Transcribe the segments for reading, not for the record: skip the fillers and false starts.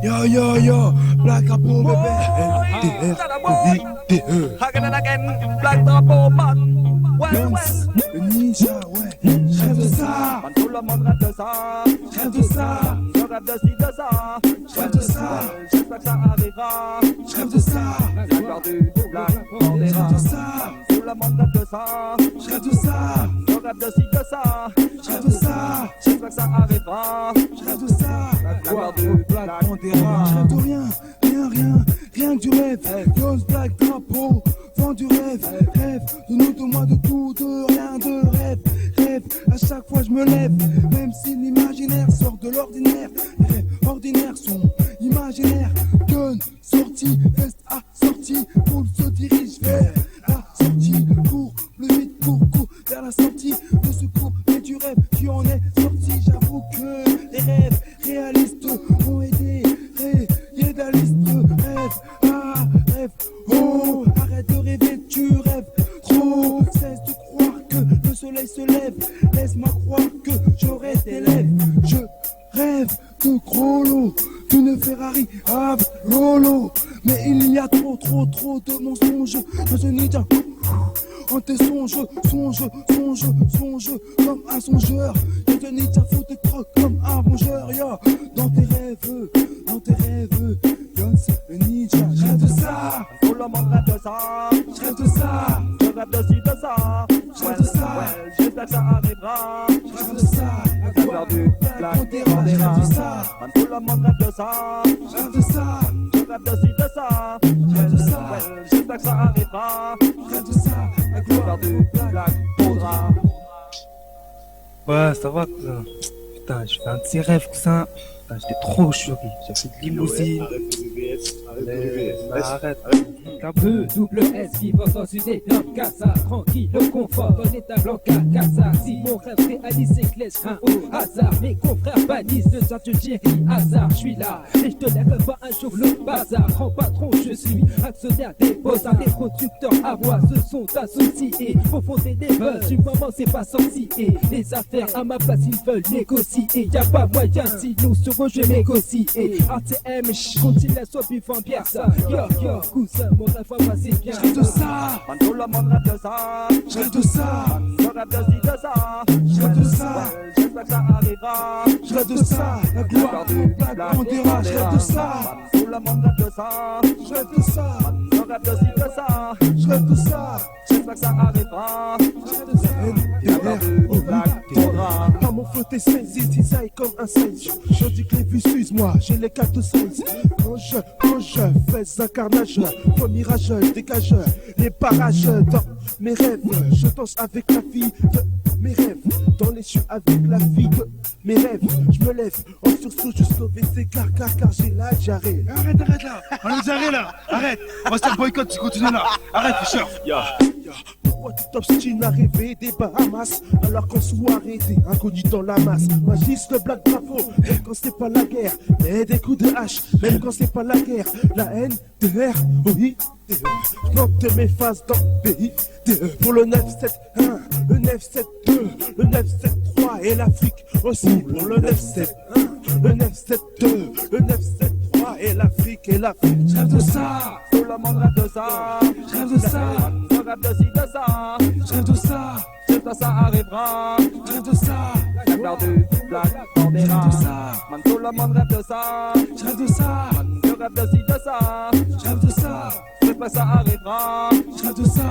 Yo, yo, yo, Black Drapeau, bébé. LDR-O-I-D-E. Again and again, Black Drapeau, man. Well, Lance, well. le ninja, ouais. Je rêve de ça. Man, tout le monde rêve de ça. Je rêve de ça. Je rêve de ci, de ça. Je rêve de ça. J'espère que ça arrivera. Je rêve de ça. Black perdu, Black Je Bandera. rêve de ça. Tout le monde rêve de ça. Je rêve de ça. Je rêve de ci, de ça. Je rêve de ça. J'espère que ça arrivera. Je rêve de ça. Black perdu, Black Bandera. Je rêve de rien, rien que du rêve. Rose, Black Drapeau, vent du rêve. Rêve de nous, de moi, de tout, de rien, de rêve. Rêve, à chaque fois je me lève. Même si l'imaginaire sort de l'ordinaire. Les rêves ordinaires sont imaginaires. Gun, sortie, veste assortie. Poule se dirige vers la sortie. Cours, le vite, cours, vers la sortie de secours. Mais du rêve qui en est sorti. J'avoue que les rêves réalistes ont été idéalistes. Rêve, oh, arrête de rêver, tu rêves trop. Cesse de croire que le soleil se lève. Laisse-moi croire que j'aurai tes lèvres. Je rêve de gros lots, d'une Ferrari à Lolo. Mais il y a trop de mensonges dans ce ninja. En tes songes, songe, comme un songeur. Y'a de ninja faut te croque comme un rongeur. Yo, dans tes rêves, Guns, le ninja. Je rêve de ça, Tout le monde rêve de ça. je rêve de ça, Je rêve de ci, de ça. je rêve de ça, J'espère que ça arrivera. je rêve de ça. Black perdu, Black Bandera. Je rêve de ça, Man, tout le monde rêve de ça. je rêve de ça, Je rêve de ci, de ça. je rêve de ça, J'espère que ça arrivera. je rêve de ça. Black perdu, Black Bandera. Ouais, ça va, cousin. Putain, je fais un petit rêve, cousin. Putain, j'étais trop choqué. J'ai fait de limousine. Arrête. Un peu. Double S vivant dans une énorme casa. Tranquille, le confort dans l'état blanca casa. Si mon rêve réalise, c'est que laisse un au hasard. Mes confrères bannissent de sorte Jerry hasard. Je suis là et je te lève pas un jour le bazar. Grand patron, je suis actionnaire des beaux-arts. Les producteurs à moi se sont associés pour fonder des buzz. Du moment c'est pas sorti et les affaires à ma place ils veulent négocier. Y'a pas moyen sinon sur eux je négocie. ATM, continue à soit vivant bien ça. Yo, cousin, mon rêve va passer bien. Je rêve de ça, Man, tout le monde rêve de ça. je rêve de ça, Je rêve de ci, de ça. je rêve de ça, J'espère que ça arrivera. je rêve de ça. La gloire, Black Bandera, je rêve de ça, Tout le monde rêve de ça. je rêve de ça, Je rêve de ci, de ça. je rêve de ça. J'espère que ça arrivera. Black Bandera. Pas mon flot saisi, design comme un size. Je dis que les vues suivent-moi, j'ai les cartes size. Quand je fais un carnage, toi mirage, dégage les barrages dans mes rêves. Je danse avec la fille de mes rêves, dans les cieux avec la fille de mes rêves. Je me lève en sursaut, je sauve ces car j'ai la diarrhée. Arrête là. On a des arrêts là. Arrête. On va se faire boycott si tu continues là. Arrête, Fischer. Pourquoi tu t'obstines à rêver des Bahamas alors qu'en soirée t'es inconnu dans la masse? Moi le Black Bravo, même quand c'est pas la guerre, mais des coups de hache, même quand c'est pas la guerre. La haine, DR, oui, je monte mes faces dans le pays. Pour le 971, le 972, le 973 et l'Afrique aussi. Pour le 971, le 972, le 973 et l'Afrique et l'Afrique. Je rêve de ça, Tout le monde rêve de ça. je rêve de ça, Je rêve de ci, de ça. je rêve de ça, J'espère que ça arrivera. je rêve de ça, Black perdu, Black Bandera. Man, tout le monde rêve de ça. je rêve de ça, Je rêve de ci, de ça. je rêve de ça, J'espère que ça arrivera. je rêve de ça.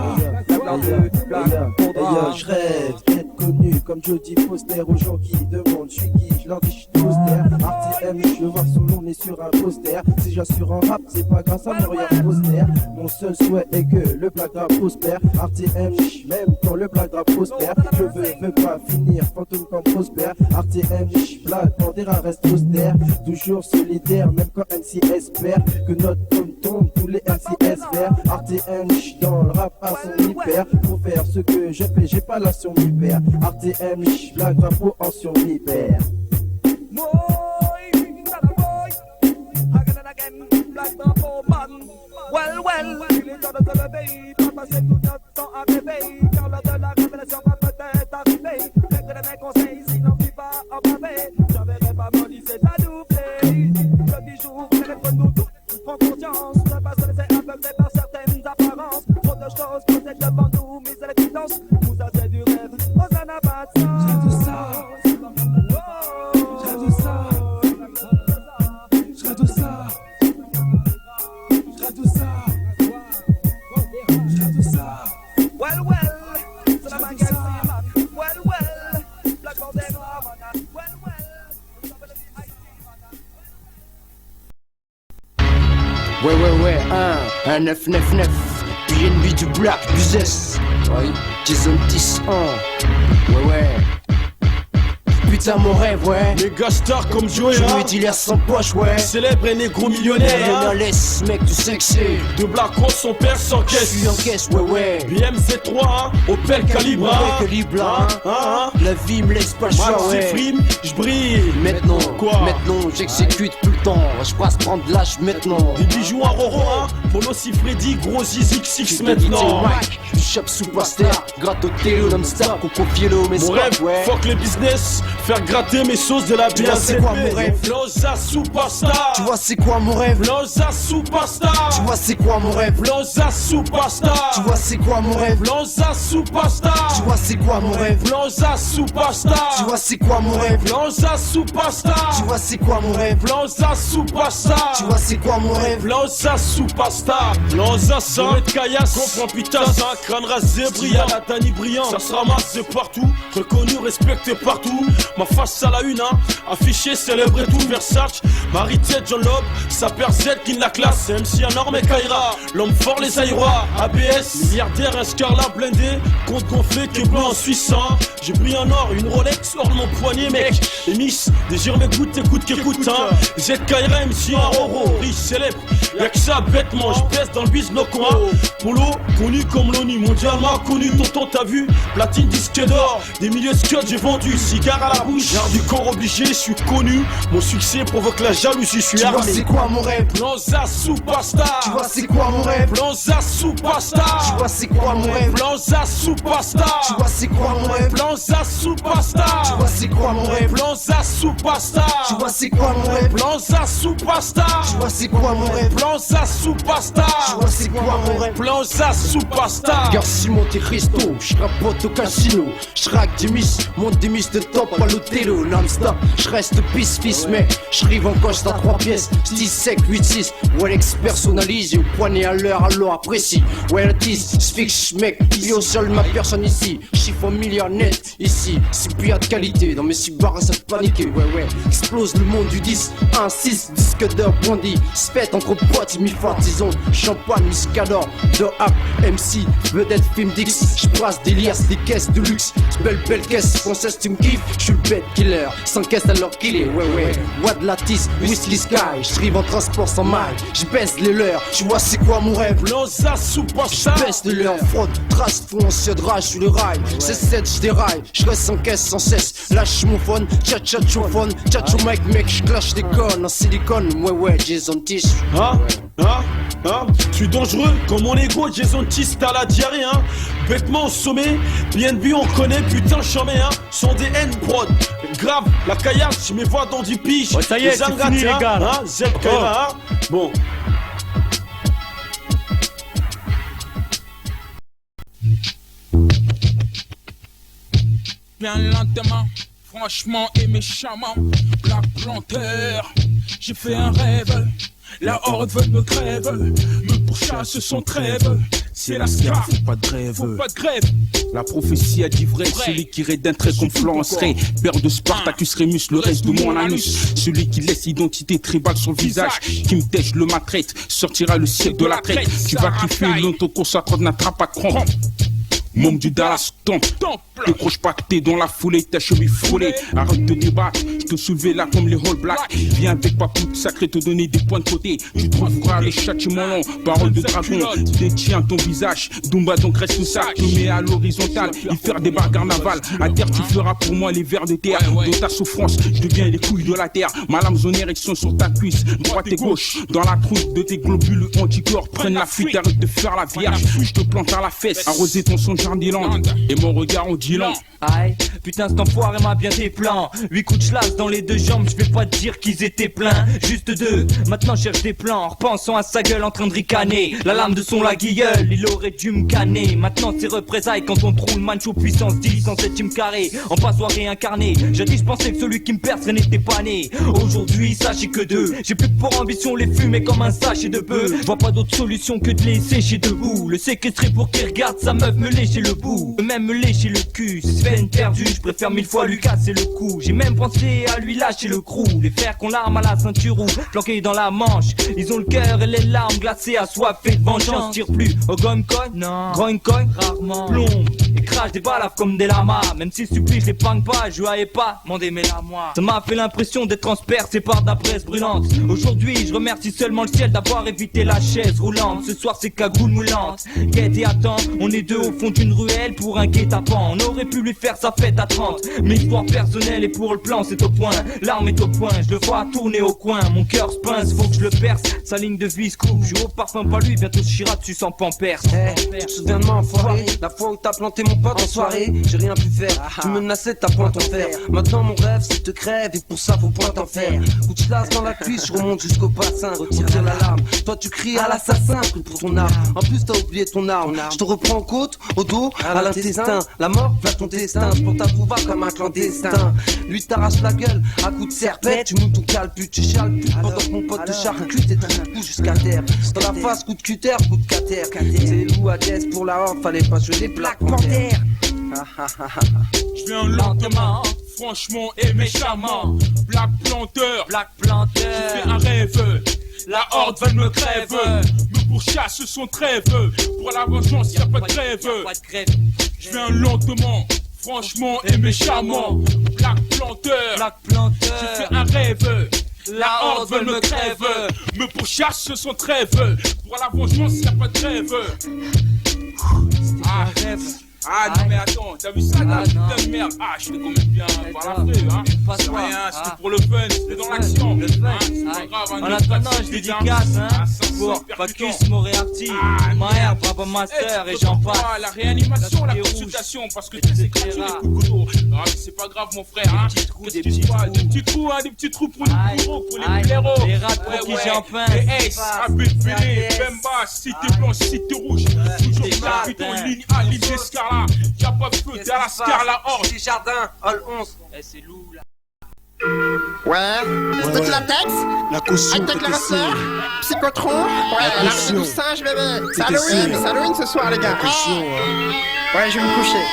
Black perdu, Black Bandera. Je rêve d'être connu comme Jody Foster aux gens qui demandent je suis qui, je leur dis je suis poster. RTM, je veux voir son nom mais sur un poster. Si j'assure un rap, c'est pas grâce à mon rien poster. Mon seul souhait est que le Black Rap prospère. RTM, même quand le Black Rap prospère, je veux pas finir fantôme comme Prosper. RTM, Black Bandera reste austère, toujours solidaire, même quand MC espère que notre tome tombe, tous les MCS verts. RTM, dans le rap à son hyper, pour faire ce que je fais, j'ai pas la survivre. RTM, Black Drapeau en survivre. Boy, again and again, Black Drapeau man. Well, il est temps de se lever, pas passer tout notre temps à rêver, car l'heure de la révélation va peut-être arriver. Règle mes conseils, sinon tu vas en baver. J'enverrai pas mon lycée à doubler. Le bijou Ouais, un 999. BNB du Black Business. Ouais, Jason 10 Ouais. Putain mon rêve, ouais. Méga star comme Joey, je me dis l'air sans poche, ouais. Célèbre et négro millionnaire, laisse, mec, tu sais que c'est de Black Rose, son père sans caisse. Je suis en caisse, ouais. BMZ3, Opel Calibre, La vie me laisse pas le choix, ouais. Frime, j'brille. Maintenant, j'exécute tout le temps. Je passe prendre l'âge maintenant. Des bijoux à Roro, Polo si Freddy, gros Zizi X maintenant. Du shop superstar, gratte au télo non-stop, coco fielo, mais mon rêve, ouais. Fuck le business. Faire gratter mes sauces de la BNB. Tu vois c'est quoi mon rêve? Loza Superstar. Tu vois c'est quoi mon rêve? Loza Superstar. Tu vois c'est quoi mon rêve? Loza Superstar. Tu vois c'est quoi mon rêve? Loza Superstar. Tu vois c'est quoi mon rêve? Loza Superstar. Tu vois c'est quoi mon rêve? Loza Superstar. Tu vois c'est quoi mon rêve? Loza Superstar. Tu vois c'est quoi mon rêve? Loza Superstar. Loza 100 mètres caillasse. Comprends putain ça. Crâne rasé brillant. La Dani brillant. Ça se ramasse de partout. Reconnu, respecté partout. Ma face à la une, affiché, célèbre et tout, Versace, Marie-Tête, John Loeb, sa père Z qui la classe, MC énorme et Kaira, l'homme fort les aïrois, ABS, milliardaire, un Scarla blindé, compte gonflé, que blanc en Suisse, j'ai pris un or, une Rolex hors de mon poignet, mec, et Miss, désire m'écoute, écoute, Z Kaira, MC un Roro, riche, célèbre, y'a que ça, bêtement, j'pèse dans le biz loco, Polo, connu comme l'ONU, mondialement connu, tonton, t'as vu, platine, disque d'or, des milliers de scuds, j'ai vendu, cigare à la bouche, garde du corps obligé, je suis connu. Mon succès provoque la jalousie, je suis armé. Tu vois c'est quoi mon rêve? Loza Superstar. Tu vois c'est quoi mon rêve? Loza Superstar. Tu vois c'est quoi mon rêve? Loza Superstar. Tu vois c'est quoi mon rêve? Loza Superstar. Tu vois c'est quoi mon rêve? Loza Superstar. Tu vois c'est quoi mon rêve? Loza Superstar. Tu vois c'est quoi mon rêve? Loza Superstar. Tu vois c'est quoi mon rêve? Loza Superstar. Garci Monte Cristo, j'rapote au casino, j'raque des miss, monte des miss de top à l'hôtello, non-stop, j'reste pisse-fils, mais j'rive en coche dans 3 pièces, 6 sec, 8-6, ouais l'ex personnalise, au poignet à l'heure, alors apprécie, ouais la tisse, j'fixe, mec, vie au sol, ma personne ici, chiffre en milliard net, ici, c'est plus de qualité, dans mes 6 barres ça paniquer, ouais, explose le monde du 10, 1-6, disque d'or, bondi, spète entre potes, mi-fartison, champagne, muscador, de hap, MC, vedette, film d'X, j'brasse des liasses, des caisses de luxe, belle caisse, française, tu me kiffes, j'suis le bête killer, sans caisse alors qu'il est, ouais, Wad Lattice, Whistly Sky, j'trive en transport sans maille, j'baisse les leurs, tu vois c'est quoi mon rêve? Loza Superstar. J'baisse les leurs, fraude, trace, foncier de rage sous le rail, c'est 7, j'déraille, j'reste sans caisse sans cesse, lâche mon phone, tchatchachophone, tchatcho mec, j'clash des connes en silicone, ouais, Jason Tish. Je suis dangereux comme mon ego, Jason Tish, t'as la diarrhée, bêtement au sommet, BNB on connaît, putain chambé, sont des N-prod, grave, la caillasse, je me vois dans du piche, ça y est, c'est fini les gars, Z Kaira, bon. Bien lentement, franchement et méchamment, Black Panther, j'ai fait un rêve. La horde veut me crève, me pourchasse son trêve. C'est la scar, faut pas de grève. Faut pas de grève. La prophétie a dit vrai, celui qui rédène très confluencerait. Père de Spartacus Rémus, le reste de mon anus. Celui qui laisse identité tribale sur le visage, qui me tèche le maltraite, sortira le siècle de la traite. Tu vas kiffer l'autoco, ça te n'attrape pas crampe. Membre du Dallas Temple, décroche pas que t'es dans la foulée, ta cheville frôlée. Arrête de débattre, je te soulevais là comme les All Blacks. Viens avec Papou sacré te donner des points de côté. Tu trouveras les châtiments longs, parole de dragon. Détiens ton visage, Dumba donc reste ça. Je mets à l'horizontale, y faire des barres carnaval. À terre tu feras pour moi les vers de terre. De ta souffrance, je deviens les couilles de la terre. Ma lame zone érection sur ta cuisse, droite et gauche. Dans la trousse de tes globules anticorps, prennent la fuite, arrête de faire la vierge. Je te plante à la fesse, arroser ton son Jardiland. Et mon regard en dit long. Aïe, putain cet enfoiré m'a bien des plans. 8 coups de schlass dans les 2 jambes, je vais pas te dire qu'ils étaient pleins. Juste 2, maintenant cherche des plans, en repensant à sa gueule en train de ricaner. La lame de son la guilleule, il aurait dû me canner. Maintenant c'est représailles quand on trouve mancho puissance 10 en 7ème carré. En passoire réincarné, jadis je pensais que celui qui me percerait n'était pas né. Aujourd'hui sachez que 2, j'ai plus pour ambition les fumer comme un sachet de bœuf. Je vois pas d'autre solution que de les sécher debout. Le séquestrer pour qu'il regarde sa meuf me lécher lécher le bout, même me lécher le cul. C'est peine perdue, je préfère 1000 fois lui casser le cou. J'ai même pensé à lui lâcher le crew. Les frères qu'on l'arme à la ceinture ou planqués dans la manche. Ils ont le cœur et les larmes glacées, assoiffés de vengeance. Tire plus au gomme coin, non, groin coin, rarement. Plombe et crache des balafres comme des lamas. Même si supplie, je les pangue pas, je haïs pas, mandez mes la moi. Ça m'a fait l'impression d'être transpercé par de la presse brûlante. Aujourd'hui, je remercie seulement le ciel d'avoir évité la chaise roulante. Ce soir, c'est cagoule moulante. Guette et attends, on est deux au fond d'une ruelle pour un guet-apens. On aurait pu lui faire sa fête à 30. Mes histoires personnelles et pour le plan, c'est au point. L'arme est au point, je le vois tourner au coin. Mon cœur se pince, faut que je le perce. Sa ligne de vie se coupe, je suis au parfum, pas lui. Bientôt Chira dessus sans pampers. Tu te souviens de moi, enfoiré? La fois où t'as planté mon pote en soirée, j'ai rien pu faire. Tu menaçais de ta pointe en fer. Maintenant, mon rêve, c'est de te crève et pour ça, faut point en faire. Coup de chlasse dans la cuisse, je remonte jusqu'au bassin. Retire l'alarme. Toi, tu cries à l'assassin, pris pour ton arme. En plus, t'as oublié ton arme. Je te reprends en côte, au dos, à l'intestin. La mort, là ton destin. Je porte ta trouva comme un clandestin. Lui t'arrache la gueule à coups de serpette. Tu montes ton calput, tu chiales plus pendant que mon pote te charcute et t'as un coup jusqu'à terre. Dans la face, coup de cutter, coup de cater. C'est loup à Dès pour la horde, fallait pas jouer les Black Panthers. Je viens lentement, franchement et méchamment. Black Planteur, j'ai fait un rêve. La horde veut me crève, me pourchasse son trêve. Pour la vengeance y'a pas de grève. Je viens lentement, franchement et méchamment. Black Planteur, j'ai fait un rêve. La horde veut me crève, me pourchasse son trêve. Pour la vengeance y'a pas de grève. Ah, rêve. Ah non mais attends, t'as vu ça là, putain de merde. Ah je te commets bien par la feuille hein. C'est rien, c'était pour le fun, c'était dans l'action. C'est pas grave, en attendant je dédicace hein pour Pacus, Moriarty, Maher, Papa Master et j'en passe. La réanimation, la consultation, parce que tu sais gratuit les coucous. Ah mais c'est pas grave mon frère hein. Des petits trous hein, des petits trous pour les bourreaux, pour les blaireaux. Les rats pour qui j'en peins. Les Ace, ABPD, Bemba, Cité Blanche, Cité Rouge. Toujours capitaux, ligne A, ligne d'escarlate. Y'a pas de feu, t'es à la scar, la horde. Les jardins, Hall 11. Eh c'est loup là. Ouais, c'était la Tex, la caution, Hightech le Rustler, Psychotron, ouais, la reine du singe bébé. C'est Halloween ce soir les gars. Ouais, je vais me coucher.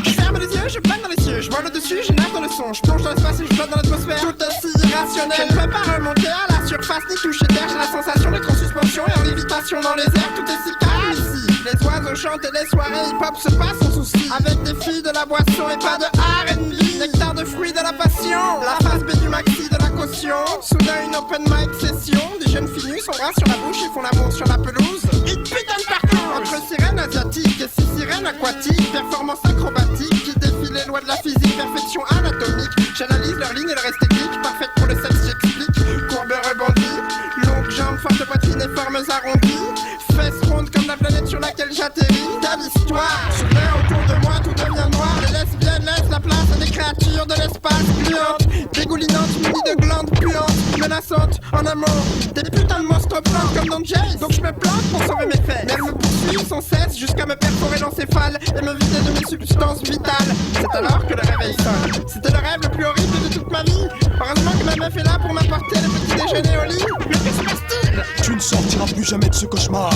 Je ferme les yeux, je plane dans les cieux, je vole au-dessus, je nage dans le son, je plonge dans l'espace et je flotte dans l'atmosphère. Tout est si irrationnel, je ne peux pas remonter à la surface ni toucher terre. J'ai la sensation d'être en suspension et en lévitation dans les airs. Tout est si calme ici. Les oiseaux chantent et les soirées hip-hop se passent sans souci. Avec des filles, de la boisson et pas de R&B. Nectar de fruits de la passion. La face B du maxi de la caution. Soudain une open mic session. Des jeunes filles nues sont bras sur la bouche et font l'amour sur la pelouse. Hit putain de partout. Entre sirènes asiatiques et 6 sirènes aquatiques. Performance acrobatique qui défie les lois de la physique. Perfection anatomique. J'analyse leur ligne et leur esthétique. Parfaite pour le sexe, j'explique. Courbe rebondie. Longue jambe, forte poitrine et formes arrondies. Fesses rondes comme la planète sur laquelle j'atterris. Telle histoire. Soudain autour de moi tout devient noir. Les lesbiennes laissent la place à des créatures de l'espace gluantes, dégoulinantes, munies de glandes puantes, menaçantes en amour. Des putains de monstres plantes comme dans Jay. Donc je me plante pour sauver mes faits. Mais elles me poursuivent sans cesse jusqu'à me perforer l'encéphale et me vider de mes substances vitales. C'est alors que le réveil sonne. C'était le rêve le plus horrible de toute ma vie. Heureusement que ma meuf est là pour m'apporter le petit déjeuner au lit. Mais que se passe-t-il? Tu ne sortiras plus jamais de ce cauchemar.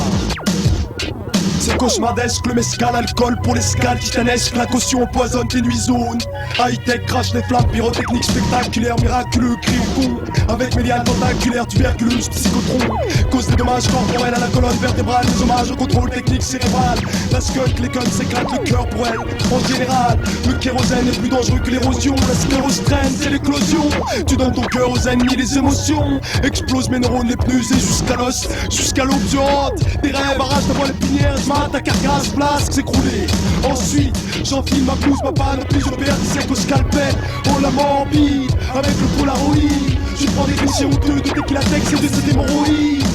C'est cauchemardesque, le mescal, alcool pour l'escale titanesque. La caution empoisonne tes nuits zones. High-tech crache les flammes, pyrotechnique spectaculaire, miraculeux, cri au con. Avec mes liens tentaculaires, tuberculeuse, psychotron. Cause des dommages corporels à la colonne vertébrale. Des hommages au contrôle technique cérébral. La skunk, les guns s'éclatent le cœur pour elle. En général, le kérosène est plus dangereux que l'érosion. La sclérose traîne, c'est l'éclosion. Tu donnes ton cœur aux ennemis, les émotions. Explose mes neurones les pneus et jusqu'à l'os, jusqu'à l'aube du hante. Tes rêves arrachent d'abord les pinières. Ta carcasse place s'écrouler. Ensuite j'enfile ma blouse, ma panne, puis j'opère des secs au scalpel. Oh la morbide, avec le polaroid. Je prends des clichés honteux de Tequilatex et de cette hémorroïde.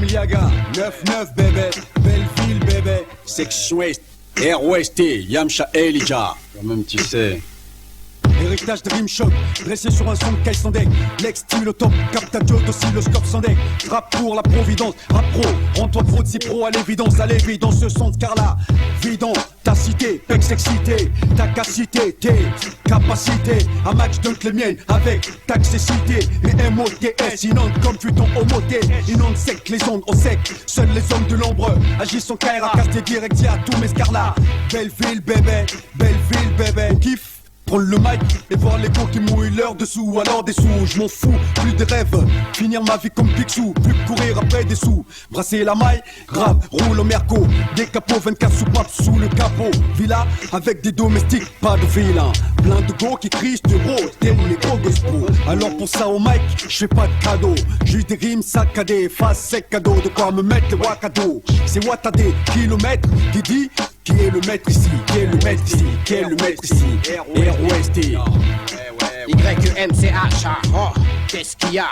Miliaga, 9-9 bébé, Belleville bébé. Section Ouest, ROST, Yamcha Elijah. Quand même tu sais. Héritage de Rimshot, dressé sur un son de caisse sans deck. L'ex-style au top, captadio aussi le score sans deck. Rap pour la providence, rap pro, rends-toi pro de si pro à l'évidence, ce son de Carla. Vidon, ta cité, pex excité, ta capacité, tes capacités. Un match dunk les miennes avec ta accessité. Les MOTS inondent comme tu ton homoté. Inondent sec les ondes au sec. Seuls les hommes de l'ombre agissent en KRA. Casse tes directs à tous mes scarlats. Belleville bébé, Belleville bébé. On kiffe. Prendre le mic et voir les gars qui mouillent l'heure dessous. Alors des sous, je m'en fous, plus de rêves. Finir ma vie comme Picsou, plus courir après des sous. Brasser la maille, grave, roule au merco. Des capots, 24 soupapes sous le capot. Villa avec des domestiques, pas de vilain. Plein de go qui crient du rose, tel les gros gospel. Alors pour ça au mic, je fais pas de cadeau. Juste des rimes saccadées, face sec cadeau. De quoi me mettre le wakado. C'est Watadé, kilomètres, qui dit qui est le maître ici, qui est le maître ici, qui est le maître ici. ROST. YMCH, oh, qu'est-ce qu'il y a?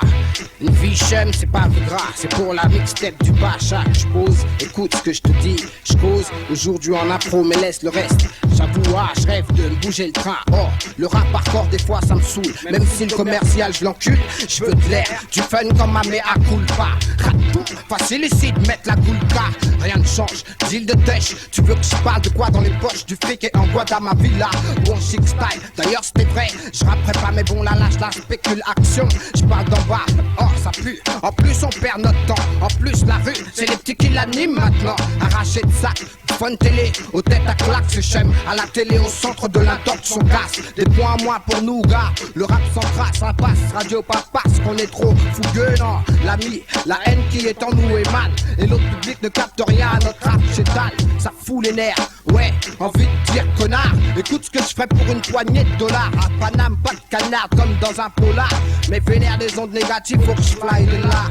Une vie chum, c'est pas plus gras, c'est pour la mixtape du Bacha. Je pose, écoute ce que je te dis, je cause aujourd'hui en afro, mais laisse le reste. J'avoue, je rêve de me bouger le train. Oh, le rap hardcore des fois ça me saoule. Même si le commercial je l'encule, je veux de l'air, du fun comme ma mea culpa. Ratou, facile ici de mettre la goulka. Rien ne change, deal de dèche. Tu veux que je parle de quoi dans les poches? Du fric et en Guadamavilla. Bon chic style, d'ailleurs c'était vrai. Je rapperai pas mais bon la lâche, la spéculation. Je parle d'en bas, oh ça pue. En plus on perd notre temps, en plus la rue c'est les petits qui l'animent maintenant. Arraché de sac, fun télé, aux têtes à claque, c'est chum. À la télé au centre de la torche on casse. Des points à moins pour nous gars. Le rap sans trace, impasse, radio pas passe. Qu'on est trop fougueux, non. L'ami, la haine qui est en nous est mal. Et l'autre public ne capte rien à notre rap chétal. Ça fout les nerfs, ouais, envie de dire connard. Écoute ce que je ferais pour une poignée de dollars. À Paname, pas de canard comme dans un polar. Mais vénère des ondes négatives, faut que je fly de là.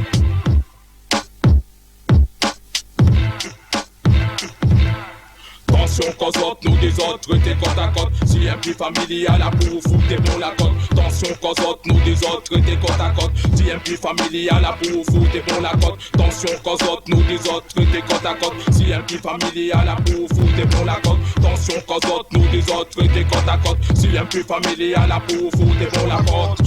Attention qu'aux autres, nous des autres, t'es côte à côte. Si un petit familial a pour foutre, t'es bon la côte. Attention qu'aux autres, nous des autres, t'es côte à côte. Si un petit familial a pour foutre, t'es bon la côte. Attention qu'aux autres, nous des autres, t'es côte à côte. Si un petit familial a pour foutre, t'es bon la côte. Attention qu'aux autres, nous des autres, t'es côte à côte. Si un petit familial a pour foutre, t'es bon la côte.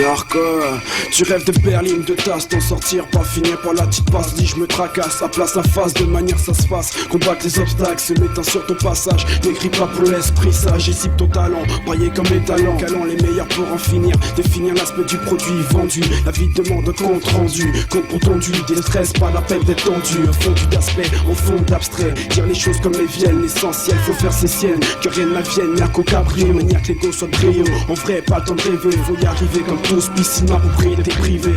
Hardcore, tu rêves de Berlin, de tasse, d'en sortir, pas finir par la petite passe. Dis je me tracasse, à place la face, de manière ça se passe. Combattre les obstacles, se mettant sur ton passage. N'écris pas pour l'esprit sage, et cible ton talent. Brailler comme les talents, calant les meilleurs pour en finir. Définir l'aspect du produit vendu. La vie demande un compte rendu, compte pour tendu. Des stress, pas la peine d'être tendu. Un fond d'aspect, au fond d'abstrait. Dire les choses comme elles viennent, l'essentiel, faut faire ses siennes. Que rien n'advienne, y'a qu'au cabrio, mais y'a que l'ego soit brillant. En vrai, pas le temps de rêver, faut y arriver comme tous, piscine, ma propriété privée.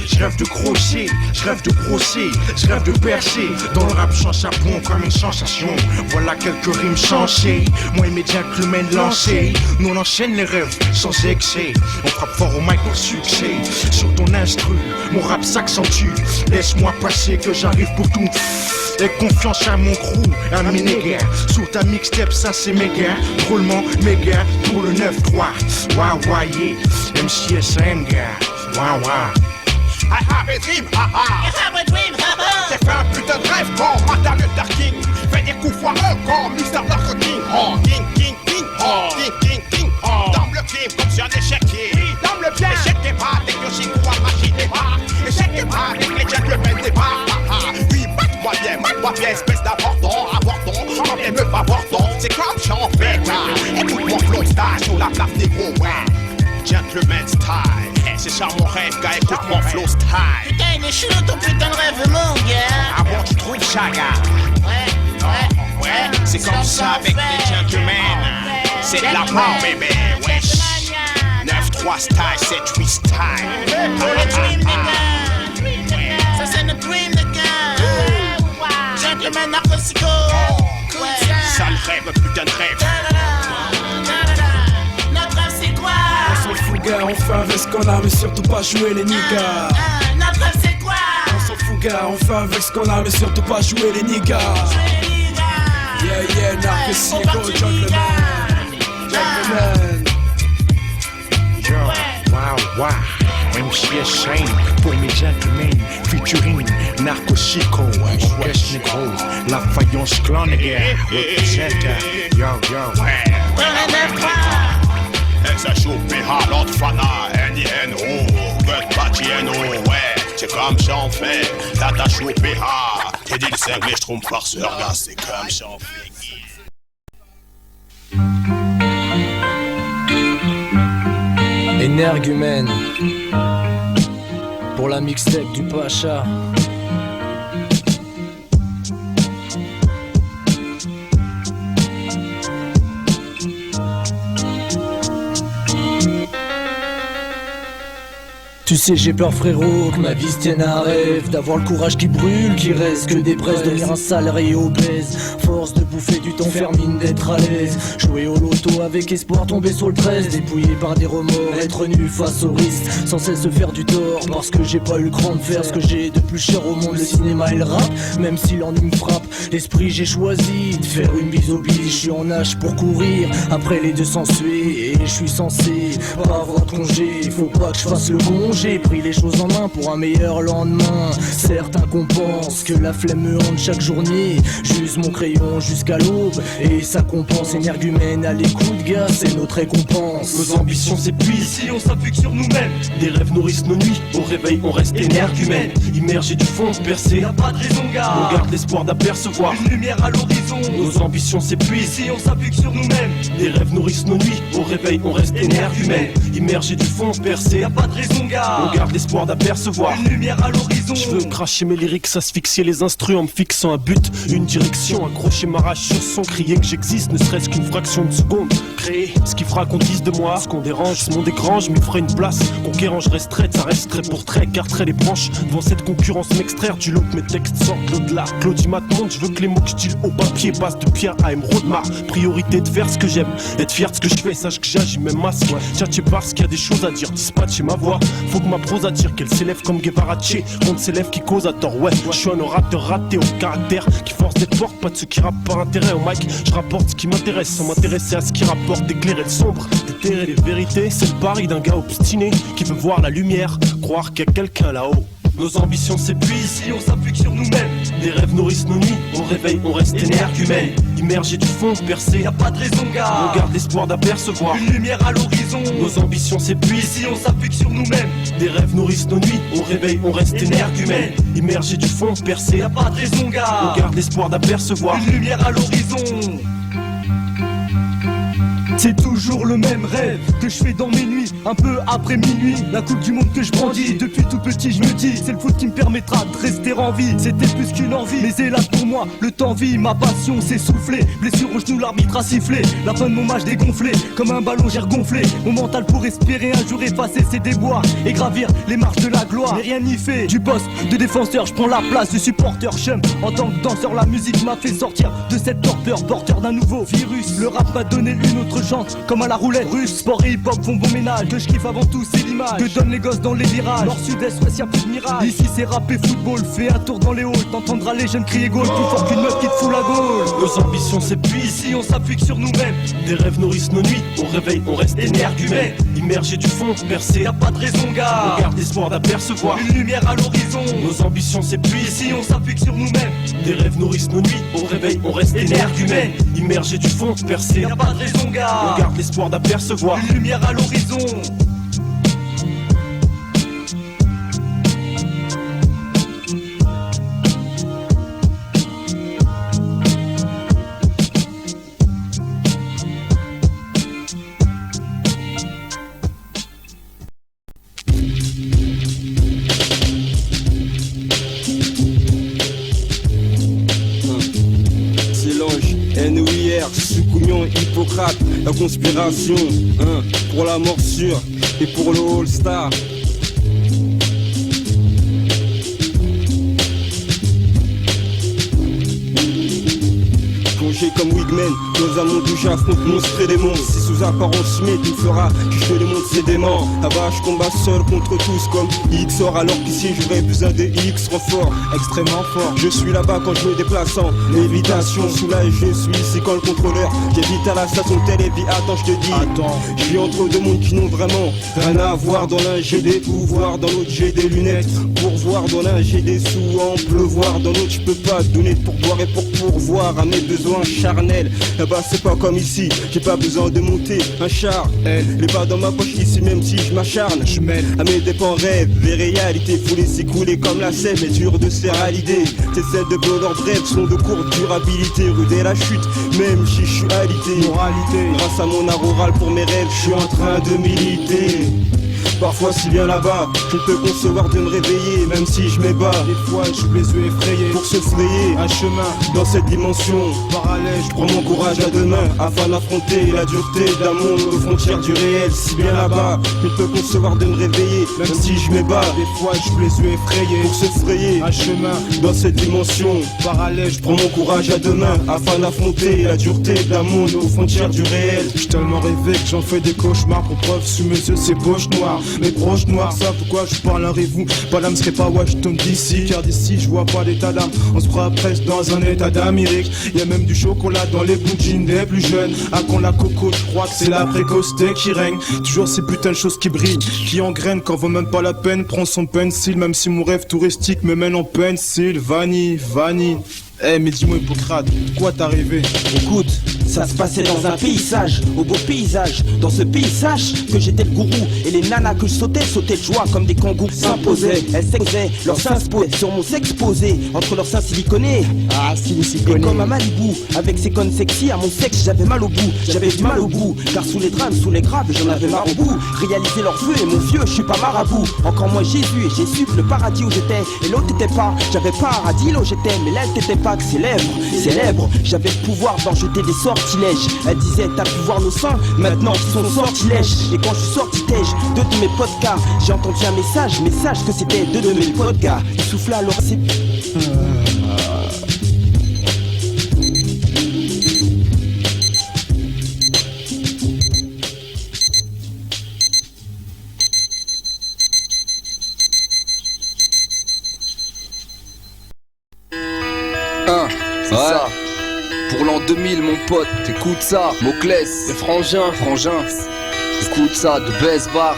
Je rêve de crochet, je rêve de brosser, je rêve de percer. Dans le rap, change à bon comme une sensation. Voilà quelques rimes changées, moi et mes gentlemen lancés. Nous on enchaîne les rêves sans excès. On frappe fort au mic pour succès. Sur ton instru, mon rap s'accentue. Laisse-moi passer que j'arrive pour tout. Et confiance à mon crew, à mes nègres. Sur ta mixtape, ça c'est méga. Drôlement méga pour le 9-3. Waouh, yeah, MCSM, gars. Waouh, waouh. I have a dream, haha. I have a dream, haha. J'ai fait un putain de rêve quand Martin Luther King fait des coups foireux quand Mr. Burger King. Oh, king, king, king, oh, king, king, king, oh. Dans le clip comme sur un échiquier. Oui, dans le bien. Échec des bras, dès que j'y crois, magie des bras. Échec des bras, dès que les gentlemen des bras. Oui, mate-moi bien, espèce d'avorton, avorton. Quand elle me pas avorton, c'est comme j'en fais, écoute mon flow stage sur la place des gros, ouais. Gentleman style. C'est ça mon rêve, gars, écoute mon flow style. Putain, il est chaud ton putain de rêve, mon gars. Ah bon, tu trouves ça, gars? Ouais. C'est comme ça avec les gentlemen. c'est de la mort, bébé, wesh. 9-3 style, 7-8 style. Ça c'est notre dream, les gars. Gentleman narcotico. Sale rêve, putain de rêve. Notre rêve c'est quoi? On s'en fout gars, on fait avec ce qu'on a, mais surtout pas jouer les niggas. Notre rêve c'est quoi? On s'en fout gars, on fait avec ce qu'on a, mais surtout pas jouer les niggas. Yeah, narcotico, gentleman. Wow, MC Shane pour mes gentlemen, featuring Narco Chico, Cash Negro, La Faïence Clan, nigga, represent, yo. SHOPH, l'autre fana, NINO, Good Batty NO, ouais, c'est comme j'en fais, Tata SHOPH, t'es dit le cinglé, je trompe farceur, gars, c'est comme j'en fais. Énergumène pour la mixtape du Pacha. Tu sais j'ai peur frérot que ma vie se tienne à rêve, d'avoir le courage qui brûle, qui reste que des braises, devenir un salarié obèse, force de bouffer du temps, faire mine d'être à l'aise, jouer au loto avec espoir, tomber sur le 13, dépouillé par des remords, être nu face au risque, sans cesse se faire du tort, parce que j'ai pas eu le cran de faire ce que j'ai de plus cher au monde, le cinéma et le rap, même si l'ennui me frappe, l'esprit j'ai choisi de faire une bise au biche, je suis en âge pour courir, après les 200 suer, et je suis censé pas avoir de congé, faut pas que je fasse le con. J'ai pris les choses en main pour un meilleur lendemain. Certains compensent que la flemme me hante chaque journée. J'use mon crayon jusqu'à l'aube et ça compense. Énergumène à l'écoute, gars, c'est notre récompense. Nos ambitions s'épuisent si on s'appuie que sur nous-mêmes. Des rêves nourrissent nos nuits, au réveil on reste énergumène. Immergé du fond, percé, y'a pas de raison, gars. On garde l'espoir d'apercevoir une lumière à l'horizon. Nos ambitions s'épuisent si on s'appuie que sur nous-mêmes. Des rêves nourrissent nos nuits, au réveil on reste énergumène. Immergé du fond, percé, y'a pas de raison, gars. On garde l'espoir d'apercevoir une lumière à l'horizon. Je veux cracher mes lyrics, asphyxier les instruments en me fixant un but, une direction, accrocher ma rage sur son, crier que j'existe, ne serait-ce qu'une fraction de seconde. Créer ce qui fera qu'on dise de moi, ce qu'on dérange, ce monde écran, je m'y ferai une place. Conquérant, je resterai, ça resterait pour trait, écarterai les branches. Devant cette concurrence, m'extraire du lot que mes textes sortent l'au-delà. Claudimat monte, je veux que les mots que je dis au papier passent de pierre à émeraude mar. Priorité de faire ce que j'aime, être fier de ce que je fais, sache que j'agis même masque. Tchatché parce qu'il y a des choses à dire, dispatcher ma voix. Faut que ma prose attire, qu'elle s'élève comme Guevarace. Contre ses lèvres qui causent à tort, ouais. Je suis un orateur raté au caractère qui force des portes, pas de ceux qui rappent par intérêt. Au mic, je rapporte ce qui m'intéresse sans m'intéresser à ce qui rapporte d'éclairer le sombre, d'éclairer les vérités. C'est le pari d'un gars obstiné qui veut voir la lumière, croire qu'il y a quelqu'un là-haut. Nos ambitions s'épuisent si on s'appuie que sur nous-mêmes. Des rêves nourrissent nos nuits, au réveil on reste énergumène. Immergé du fond, percé, y'a pas de raison, gars. On garde l'espoir d'apercevoir une lumière à l'horizon. Nos ambitions s'épuisent si on s'appuie que sur nous-mêmes. Des rêves nourrissent nos nuits, au réveil on reste énergumène. Immergé du fond, percé, y'a pas de raison, gars. On garde l'espoir d'apercevoir une lumière à l'horizon. C'est toujours le même rêve que je fais dans mes nuits, un peu après minuit. La coupe du monde que je brandis, depuis tout petit je me dis, c'est le foot qui me permettra de rester en vie. C'était plus qu'une envie, mais hélas pour moi, le temps vit, ma passion s'est soufflée. Blessure au genou, l'arbitre a sifflé, la fin de mon match dégonflé, comme un ballon j'ai regonflé. Mon mental pour espérer un jour effacer ses déboires et gravir les marches de la gloire. Mais rien n'y fait, du poste de défenseur, je prends la place de supporter. Chum, en tant que danseur, la musique m'a fait sortir de cette torpeur, porteur d'un nouveau virus. Le rap m'a donné une autre comme à la roulette russe. Sport et hip-hop font bon ménage. Que je kiffe avant tout c'est l'image que donnent les gosses dans les virages. Nord, sud-est, ouest, y'a plus de mirage. Ici c'est rap et football. Fais un tour dans les halls, t'entendras les jeunes crier goal. Plus fort qu'une meuf qui te fout la gaule. Nos ambitions s'épuisent si on s'appuie que sur nous-mêmes. Des rêves nourrissent nos nuits, au réveil on reste énergumène. Immergé du fond, percé, y'a pas de raison, gars. On garde l'espoir d'apercevoir une lumière à l'horizon. Nos ambitions s'épuisent si on s'appuie que sur nous-mêmes. Des rêves nourrissent nos nuits, au réveil on reste énergumène. Immergé du fond, percé, y'a pas de raison, gars. On garde l'espoir d'apercevoir une lumière à l'horizon. C'est l'ange, NOIR, Soukounian et Hippocrate, la conspiration, hein, pour la morsure et pour le All-Star. Plongé comme Wigman dans un monde où j'affronte monstres et démons. Si sous apparence mais tu me feras que je te démontre ces démons. Là-bas je combat seul contre tous comme XOR. Alors qu'ici j'aurais besoin des X renforts extrêmement fort. Je suis là-bas quand je me déplace en lévitation. Sous là je suis ici quand le contrôleur. J'évite à la station de télé. Puis attends je te dis, attends, je suis entre deux mondes qui n'ont vraiment rien à voir. Dans l'un j'ai des pouvoirs, dans l'autre j'ai des lunettes pour voir. Dans l'un j'ai des sous en pleuvoir, dans l'autre je peux pas donner de pourboire et pour pourvoir à mes besoins charnel. Là-bas c'est pas comme ici, j'ai pas besoin de monter un char. Les pas dans ma poche ici même si je m'acharne. Je mêle à mes dépens rêves et réalités. Faut les s'écouler comme la sève mais dur de serre à l'idée. Tes celles de bonheur bref sont de courte durabilité. Rude et la chute, même si je suis alité. Moralité, grâce à mon art oral pour mes rêves, je suis en train de militer. Parfois si bien là-bas, je peux concevoir de me réveiller. Même si je m'ébats, des fois je les yeux effrayés. Pour se frayer un chemin dans cette dimension parallèle, je prends mon courage à deux mains afin d'affronter la dureté d'un monde aux frontières du réel. Si bien là-bas, je peux concevoir de me réveiller. Même si je m'ébats, des fois je les yeux effrayés. Pour se frayer un chemin dans cette dimension parallèle, je prends mon courage à deux mains afin d'affronter la dureté d'un monde aux frontières du réel. J'suis tellement rêvé que j'en fais des cauchemars. Pour preuve sous mes yeux c'est poche noire. Mes proches noirs savent pourquoi je parlerai-vous. Pas l'âme serait pas Washington d'ici, car d'ici je vois pas d'état d'âme. On se croit presque dans un état d'Amérique. Y'a même du chocolat dans les blue jeans des plus jeunes. À quand la coco, je crois que c'est la précocité qui règne. Toujours ces putains de choses qui brillent, qui engrainent quand vaut même pas la peine. Prends son pencil, même si mon rêve touristique me mène en pencil. Vanille. Eh mais dis-moi Hippocrate, quoi t'as rêvé? Écoute, ça se passait dans un paysage, au beau paysage. Dans ce paysage que j'étais le gourou. Et les nanas que je sautaient de joie comme des kangourous s'imposaient. Elles s'exposaient, leurs seins se posaient sur mon sexe posé. Entre leurs seins siliconés. Ah, siliconés. Et comme à Malibu, avec ses connes sexy, à mon sexe j'avais mal au bout. J'avais du mal au bout, car sous les drames, sous les graves, j'en avais marre au bout. Réaliser leurs vœux et mon vieux, je suis pas marabout. Encore moi Jésus et j'ai su que le paradis où j'étais et l'autre t'étais pas. J'avais pas paradis là où j'étais, mais là elle t'était pas. Que célèbre, j'avais le pouvoir d'en jeter des sortilèges. Elle disait t'as pu voir nos seins, maintenant ils sont sortilèges. Et quand je suis sorti tège de tous mes podcasts, j'ai entendu un message que c'était de mes podcasts. Il souffla alors c'est... C'est ça. Pour l'an 2000 mon pote, écoute ça. Moclès, les frangins, écoute ça, de Best Bar.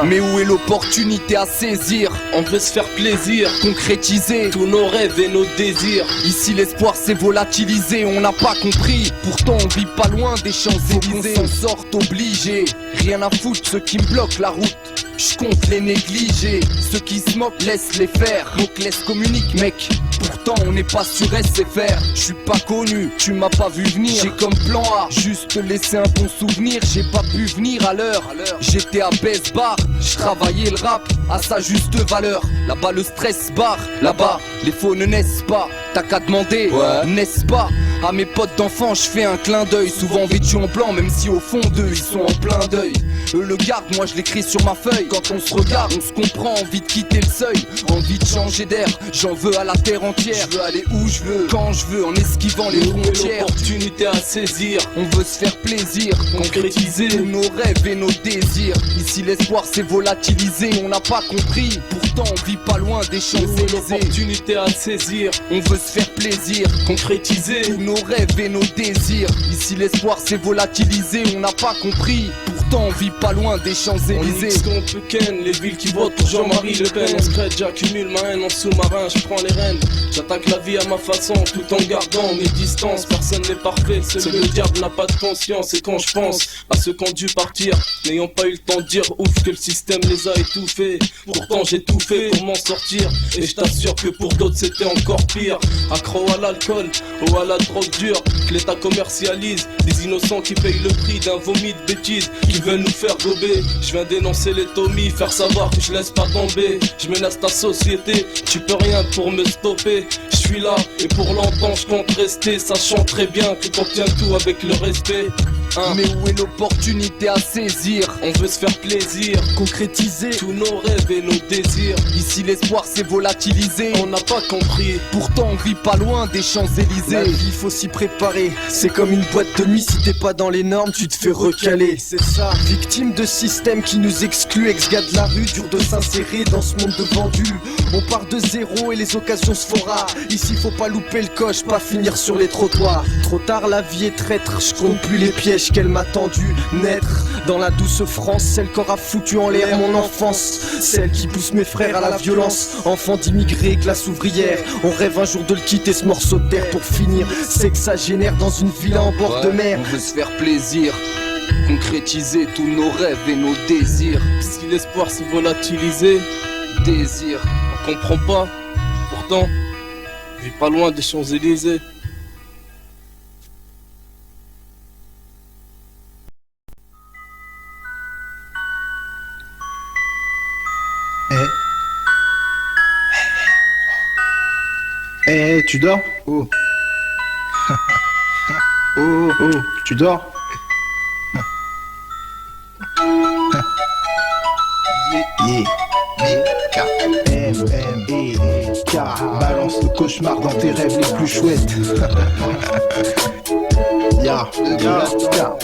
Mais où est l'opportunité à saisir? On veut se faire plaisir, concrétiser tous nos rêves et nos désirs. Ici l'espoir s'est volatilisé, on n'a pas compris. Pourtant on vit pas loin des Champs-Élysées. Faut qu'on s'en sorte obligé. Rien à foutre ceux qui me bloquent la route. Je compte les négliger. Ceux qui se moquent, laisse les faire. Donc laisse communique mec. Pourtant on n'est pas sur SFR. Je suis pas connu, tu m'as pas vu venir. J'ai comme plan A, juste laisser un bon souvenir. J'ai pas pu venir à l'heure. J'étais à Best Bar, je travaillais le rap à sa juste valeur. Là-bas le stress barre, là-bas les faux ne naissent pas. T'as qu'à demander, n'est-ce pas? À mes potes d'enfants je fais un clin d'œil. Souvent vêtus en blanc même si au fond d'eux ils sont en plein deuil. Eux le gardent, moi je l'écris sur ma feuille. Quand on se regarde, on se comprend, envie de quitter le seuil. Envie de changer d'air, j'en veux à la terre entière. Je veux aller où je veux, quand je veux, en esquivant les frontières. L'opportunité à saisir, on veut se faire plaisir, concrétiser tous nos rêves et nos désirs. Ici l'espoir s'est volatilisé, on n'a pas compris. Pourtant on vit pas loin des Champs-Élysées. L'opportunité à saisir, on veut se faire plaisir, concrétiser tous nos rêves et nos désirs. Ici l'espoir s'est volatilisé, on n'a pas compris. Pourtant on vit pas loin des Champs-Élysées. On peut ken, les villes qui votent pour Jean-Marie Le Pen. En secret j'accumule ma haine en sous-marin, je prends les rênes. J'attaque la vie à ma façon tout en gardant mes distances. Personne n'est parfait, seul le diable n'a pas de conscience. Et quand je pense à ceux qui ont dû partir, n'ayant pas eu le temps de dire ouf que le système les a étouffés. Pourtant j'ai tout fait pour m'en sortir, et je t'assure que pour d'autres c'était encore pire. Accro à l'alcool ou à la drogue dure, que l'État commercialise. Des innocents qui payent le prix d'un vomi de bêtises, qui veulent nous faire gober. Je viens dénoncer les Tommy, faire savoir que je laisse pas tomber. Je menace ta société, tu peux rien pour me stopper. Je suis là. Et pour longtemps je compte rester, sachant très bien que t'en tiens tout avec le respect. Mais où est l'opportunité à saisir? On veut se faire plaisir, concrétiser tous nos rêves et nos désirs. Ici l'espoir s'est volatilisé, on n'a pas compris. Pourtant on vit pas loin des Champs-Élysées. La vie faut s'y préparer, c'est comme une boîte de nuit. Si t'es pas dans les normes tu te fais recaler. C'est ça, victime de système qui nous exclut. Ex-gars de la rue, dur de s'insérer dans ce monde de vendus. On part de zéro et les occasions se font rares. Ici faut pas louper le coche, pas finir sur les trottoirs. Trop tard la vie est traître, je compte plus les pièges qu'elle m'a tendu. Naître dans la douce France, celle qu'aura foutu en l'air mon enfance, celle qui pousse mes frères à la violence. Enfant d'immigrés, classe ouvrière, on rêve un jour de le quitter ce morceau de terre pour finir sexagénaire dans une villa en bord de mer. On veut se faire plaisir, concrétiser tous nos rêves et nos désirs. Si l'espoir s'est volatilisé, désir, on comprend pas. Pourtant, je vis pas loin des Champs-Élysées. Eh, tu dors? Oh. Oh, tu dors? K, balance le cauchemar dans tes rêves les plus chouettes.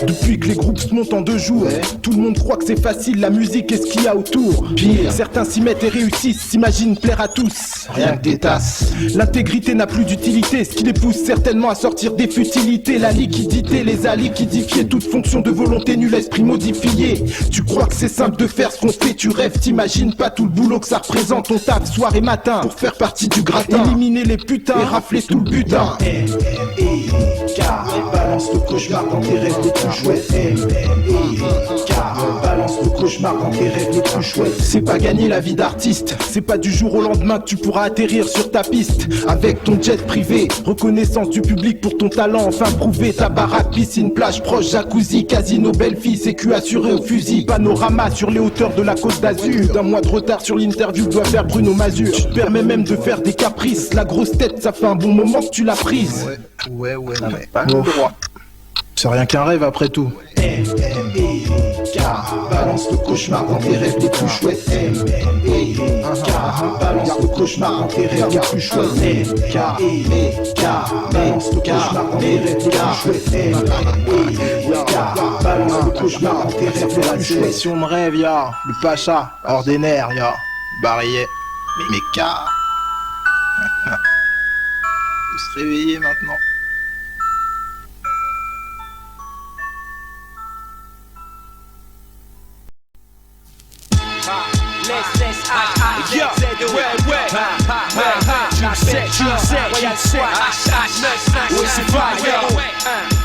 Depuis que les groupes se montent en 2 jours, tout le monde croit que c'est facile, la musique et ce qu'il y a autour. Pire, certains s'y mettent et réussissent, s'imaginent plaire à tous. Rien que des tasses. L'intégrité n'a plus d'utilité, ce qui les pousse certainement à sortir des futilités. La liquidité les a liquidifiés, toute fonction de volonté nulle, esprit modifié. Tu crois que c'est simple de faire ce qu'on fait, tu rêves, t'imagines pas tout le boulot que ça représente. On tape soir et matin pour faire partie du gratin, éliminer les putains et rafler tout le butin. Car balance le cauchemar dans tes rêves les plus chouettes. Car balance le cauchemar dans tes rêves les plus chouettes. C'est pas gagner la vie d'artiste, c'est pas du jour au lendemain que tu pourras atterrir sur ta piste avec ton jet privé. Reconnaissance du public pour ton talent, enfin prouvé. Ta baraque, piscine, plage proche, jacuzzi, casino, belle fille, sécu assuré au fusil. Panorama sur les hauteurs de la Côte d'Azur. D'un mois de retard sur l'interview doit faire Bruno Mazur. Tu te permets même de faire des caprices. La grosse tête, ça fait un bon moment que tu l'as prise. Ouais, non mais pas le droit. C'est rien qu'un rêve après tout. Car balance le cauchemar dans tes rêves les plus chouettes. Car balance le cauchemar dans tes rêves les plus chouettes. Car balance le cauchemar dans tes rêves les plus chouettes. Car balance le cauchemar dans tes rêves les plus chouettes. Si on me rêve, y'a le pacha, ordinaire, y'a Barillet. Mais car faut se réveiller maintenant.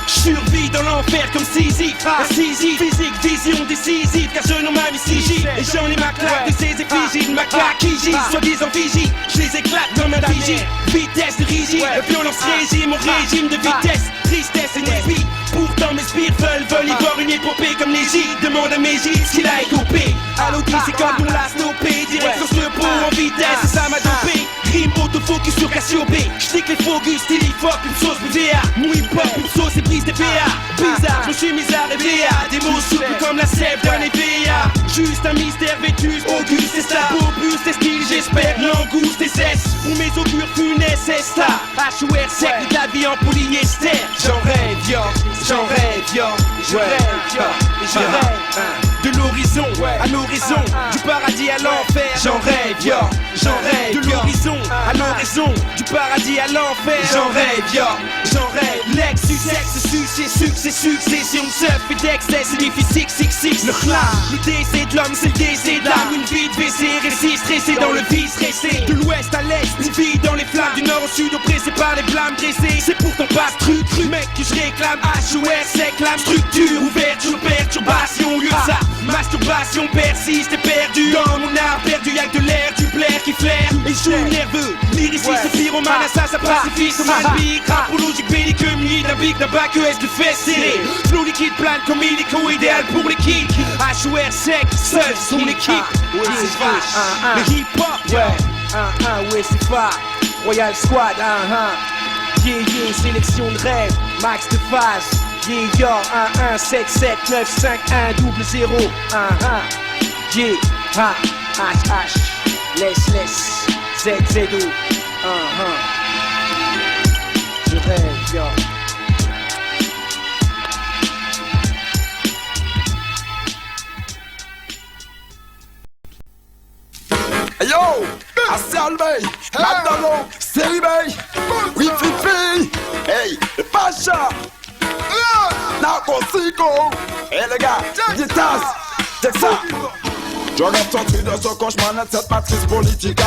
Survie dans l'enfer comme Sisyphe. Sisyphe, physique, vision décisive. Car je nomme ma Missy. Et j'en ai ma claque de ces effigies. Ma claque qui gît, soi-disant vigie. Je les éclate comme un vigie. Vitesse rigide, violence régime. Mon régime de vitesse, tristesse et dépit. Pourtant mes spires veulent y voir une épopée comme les J. Demande à mes J ce qu'il a écopé. À l'audi c'est quand on l'a stoppé. Direction sur le pot en vitesse, et ça m'a dopé. Rime autofocus sur Cassiopée. J'sais que les focus, style fuck, une sauce BVA. Mon hip-hop, une sauce et prise des PA. Bizarre, je suis misère et VA. Des mots souples comme la sève d'un EVA. Juste un mystère vétus, Auguste et ça. Beau buste et style, j'espère, l'angouste des S. Pour mes augures funestes, c'est ça. HOR sec, de la vie en polyester. J'en rêve, yo, j'en rêve, yo. Je rêve, yo, je rêve. De l'horizon à l'horizon, du paradis à l'enfer. J'en rêve, yo, j'en rêve. De l'horizon à l'horizon, du paradis à l'enfer. J'en rêve, yo, j'en rêve. Lexus, sexe, succession de seuf et d'excès, c'est difficile, 666. Le khla, le décès de l'homme, c'est le décès de l'âme. Une vie de WC, récit stressé dans le vice stressé. De l'ouest à l'est, une vie dans les flammes. Du nord au sud, oppressé par les flammes dressées. C'est pourtant pas truc, mec, que je réclame. HOR, sec, lame, structure, ouverture, perturbation. Au lieu de ça, masturbation persiste et perdu. Dans mon art perdu, y'a que de l'air, du blaire qui flaire. Et je suis nerveux, lyriciste, pyromane, ça pacifie comme un bic. Rapologique, belliqueux, muni d'un bic, d'un bac ES de fesses serrées. Flow liquide, plane comme illico, idéal pour les kicks. HOR sec, seul, son équipe. Le hip-hop, ouais, c'est pas. Royal Squad, yeah, sélection de rêve, max de phase. Yeah, 1 1 7 7 9 5 1 0 0 yeah, H laisse Z Z O je rêve, yo. Yo, Asial Bay, Madalo, Seri Bay, Wifi, hey, Pacha, Nako Siko, hey les gars, Ditas, c'est ça. Je rêve sorti de ce cauchemar de cette matrice politique.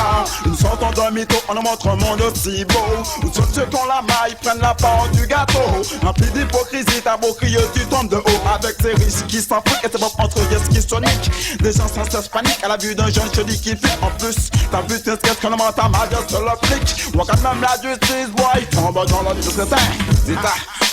Une sorte de mytho, on nous montre un monde aussi beau où ceux qui ont la maille prennent la part du gâteau. Rempli d'hypocrisie, t'as beau crier, tu tombes de haut. Avec ces riches qui s'en foutent et c'est pas entre eux schizophrenique. Des gens sans cesse panique à la vue d'un jeune chedi qui pique. En plus, t'as vu tes sketchs qu'on demande ta magie se l'applique. Ou quand même la justice, boy, tombe dans la vie de certains.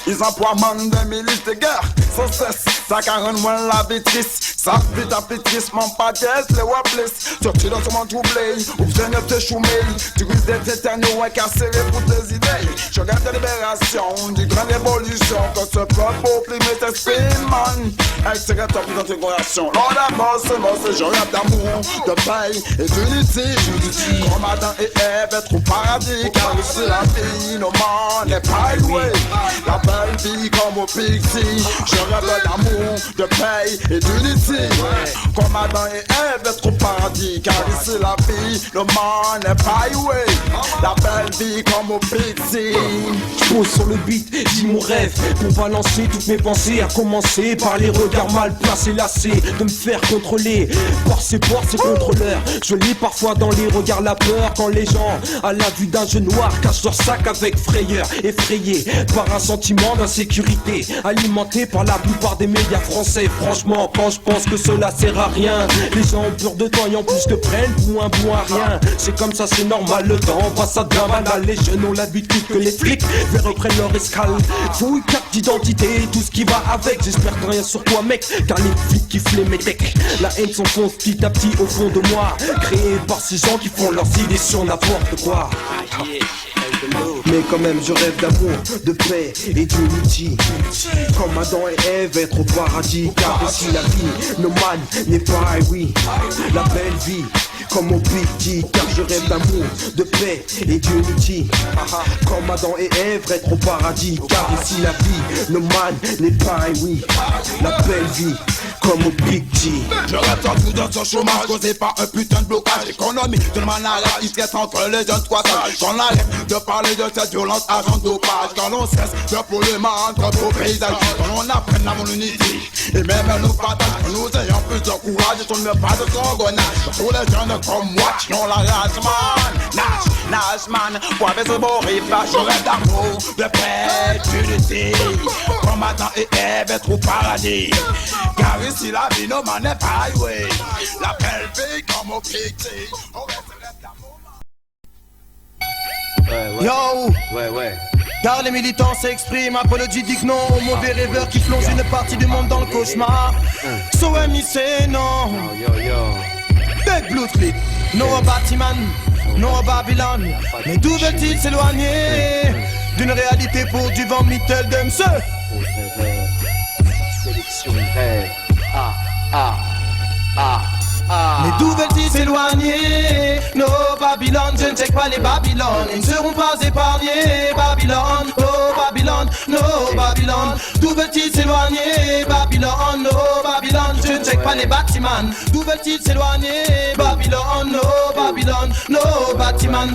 Ils emploient man des milices de guerre. Sans cesse, ça carrément moins la vitrice. Ça vite à vitrice, mon pas les wapless, sorti dans ton monde troublé, ou bien ne te choumer, tu risques d'être éternel ou incarcéré pour tes idées. Je regarde la libération, d'une grande évolution, que ce peuple opprimé t'exprime, man. Extrait top dans tes relations. Lors d'abord, c'est je rêve d'amour, de paix et d'unité. Comme Adam et Ève être au paradis, car ici la vie, nos mains n'est pas louée. La belle vie comme au pixie, je rêve d'amour, de paix et d'unité. Comme Adam et Ève être au paradis, car ici la vie, le monde n'est pas highway. La belle vie comme au pixie. J'pose sur le beat, dis mon rêve pour balancer toutes mes pensées. À commencer par les regards mal placés, lassés de me faire contrôler par ces contrôleurs. Je lis parfois dans les regards la peur quand les gens, à la vue d'un jeu noir, cachent leur sac avec frayeur. Effrayés par un sentiment d'insécurité, alimenté par la plupart des médias français. Franchement, quand je pense que cela sert à rien, les gens ont peur de temps et en plus te prennent pour un bon à rien. C'est comme ça, c'est normal, le temps passe à d'un banal. Les jeunes ont l'habitude que les flics reprennent leur escale. Fouille carte d'identité et tout ce qui va avec. J'espère que rien sur toi mec, car les flics kiffent les métèques. La haine s'enfonce petit à petit au fond de moi, créée par ces gens qui font leurs idées sur n'importe quoi. Mais quand même je rêve d'amour, de paix et d'unité. Comme Adam et Ève être au paradis, car ici la vie, no man n'est pas oui. La belle vie, comme au Big T, car je rêve d'amour, de paix et d'unité. Comme Adam et Ève être au paradis, car ici la vie, no man n'est pas oui. La belle vie, comme au Big T. Je rêve surtout dans ce chômage causé par un putain de blocage économique. Tout le monde a la disquette entre les jeunes croissages. Qu'on arrête de parler de cette violence agent dopage. Quand l'on cesse de polluer entre beaux paysages. Quand on apprenne la monunité et même nous partage. Quand nous ayons plus de courage et on ne met pas de sangonage. Pour les jeunes comme moi qui ont la rage man. Nage man, pour avec ce beau rivage. Je rêve d'amour, de paix, d'unité. Comme Adam et Ève être au paradis. Car ici la vie no man n'est pas highway. La belle vie comme au pixie. Yo, car les militants s'expriment, apologie dit non aux mauvais rêveurs qui plongent une partie du monde dans le cauchemar. So MIC non, Big Blue Clip, no Batiman, no Babylone. Mais d'où veulent-ils s'éloigner d'une réalité pour du vent Little Dumb ce sélection rêve, Mais d'où veulent-ils s'éloigner? No Babylone, je ne check pas les Babylone. Ils ne seront pas épargnés. Babylone, oh Babylone, no Babylone. D'où veulent-ils s'éloigner? Babylone, no Babylone, je ne check pas les bâtiments. D'où veulent-ils s'éloigner? Babylone, no Babylone, no bâtiments.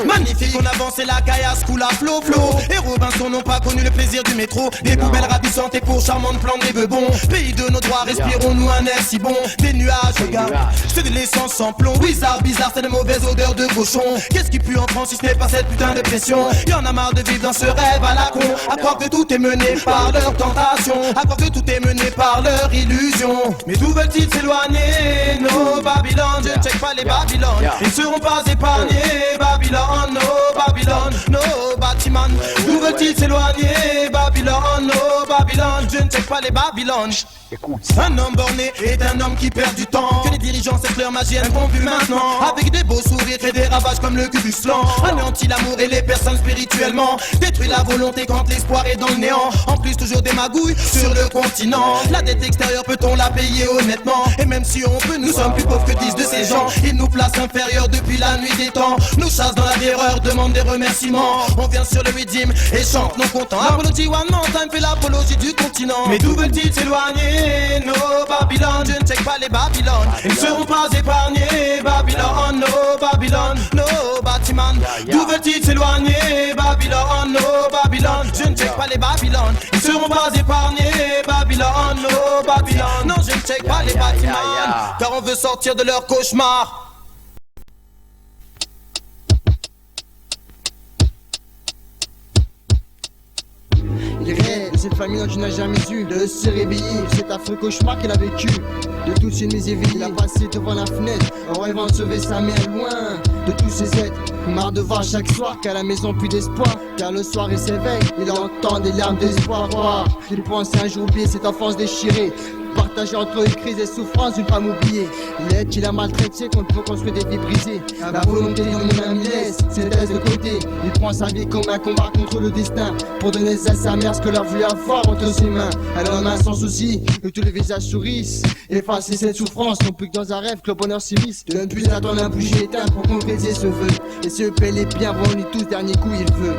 Magnifique, on avance et la caillasse coule à flot. Et Robinson n'ont pas connu le plaisir du métro. Des poubelles ravissantes et pour charmantes plantes des bebons. Pays de nos droits, respirons-nous un air si bon. Des nuages, regarde, c'est de l'essence sans plomb. Bizarre, c'est de mauvaises odeurs de cochon. Qu'est-ce qui pue en France si ce n'est pas cette putain de pression? Y'en a marre de vivre dans ce rêve à la con. À croire que tout est mené par leur tentation. À croire que tout est mené par leur illusion. Mais d'où veulent-ils s'éloigner? No Babylone, je ne check pas les Babylone. Ils ne seront pas épargnés. Babylone, no Babylone, no bâtiment. D'où veulent-ils s'éloigner? Babylone, no Babylone, je ne check pas les Babylone. Écoute. Un homme borné est un homme qui perd du temps. Que les dirigeants cette leur magie elles font plus maintenant. Avec des beaux sourires et des ravages comme le cul du slan. Anéantit l'amour et les personnes spirituellement. Détruit la volonté quand l'espoir est dans le néant. En plus toujours des magouilles sur le continent. La dette extérieure peut-on la payer honnêtement? Et même si on peut, nous sommes plus pauvres que 10 de ces gens. Ils nous placent inférieurs depuis la nuit des temps. Nous chassent dans la terreur, demandent des remerciements. On vient sur le redeem et chante nos contents. Apologie one more time fait l'apologie du continent. Mais d'où veulent-ils s'éloigner? Nos Babylone, je ne check pas les Babylone. Ils ne seront pas épargnés. Babylone, no Babylone, no bâtiment. D'où veulent-ils s'éloigner? Babylone, no Babylone. Je ne check pas les Babylone. Ils ne seront pas épargnés. Babylone, no Babylone. Non, je ne check pas les bâtiments. Car on veut sortir de leur cauchemar. Il rêve de cette famille dont tu n'as jamais eu, de se réveiller, cet affreux cauchemar qu'elle a vécu. De toutes ces nuits éveillées, il a passé devant la fenêtre, en rêvant de sauver sa mère loin de tous ses êtres. Marre de voir chaque soir qu'à la maison plus d'espoir, car le soir il s'éveille, il entend des larmes d'espoir. Il pense un jour oublier cette enfance déchirée, partagé entre les crises et souffrances d'une femme oubliée. L'aide qu'il a maltraité qu'on peut construire des vies brisées. La volonté de mon ami laisse ses thèses de côté. Il prend sa vie comme un combat contre le destin, pour donner à sa mère ce que leur voulait avoir entre ses mains. Elle en a sans souci, que tous les visages sourissent. Effacer cette souffrance, non plus que dans un rêve que le bonheur s'immisce. De ne plus attendre un bougie éteint pour concrétiser ce vœu. Et ce bel et bien, bon, lui tous, dernier coup il veut.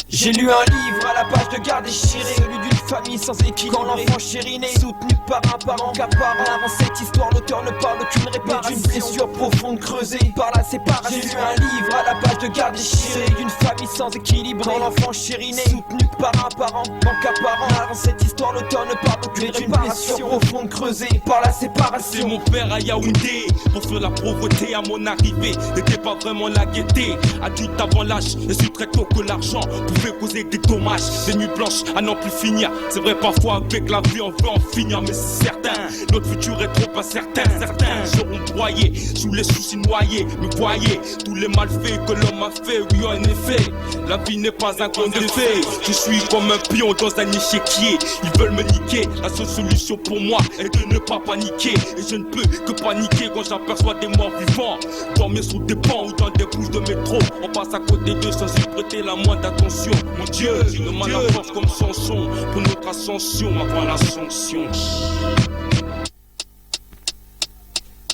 J'ai lu un livre à la page de garde déchirée, celui d'une famille sans équilibre, quand l'enfant chériné, soutenu par un parent qu'apparent. Avant cette histoire, l'auteur ne parle aucune réparation, d'une blessure profonde creusée par la séparation. J'ai lu un livre à la page de garde déchirée, d'une famille sans équilibre, quand l'enfant chériné, soutenu par un parent qu'apparent. Avant cette histoire, l'auteur ne parle aucune réparation, d'une blessure profonde creusée par la séparation. C'est mon père à Yaoundé, pour faire la pauvreté à mon arrivée, n'était pas vraiment la gaieté. Adulte avant l'âge, et su très tôt que l'argent pouvait causer des dommages, des nuits blanches à n'en plus finir. C'est vrai parfois avec la vie on veut en finir, mais c'est certain, notre futur est trop incertain. Certains seront broyés sous les soucis noyés. Mais voyez tous les malfaits que l'homme a fait. Oui en effet, la vie n'est pas un conte de fées. Je suis comme un pion dans un échiquier. Ils veulent me niquer, la seule solution pour moi est de ne pas paniquer. Et je ne peux que paniquer quand j'aperçois des morts vivants dormir sous des bancs ou dans des bouches de métro. On passe à côté d'eux sans y prêter la moindre attention. Mon Dieu, donne-moi la force comme Samson pour notre ascension avant l'ascension.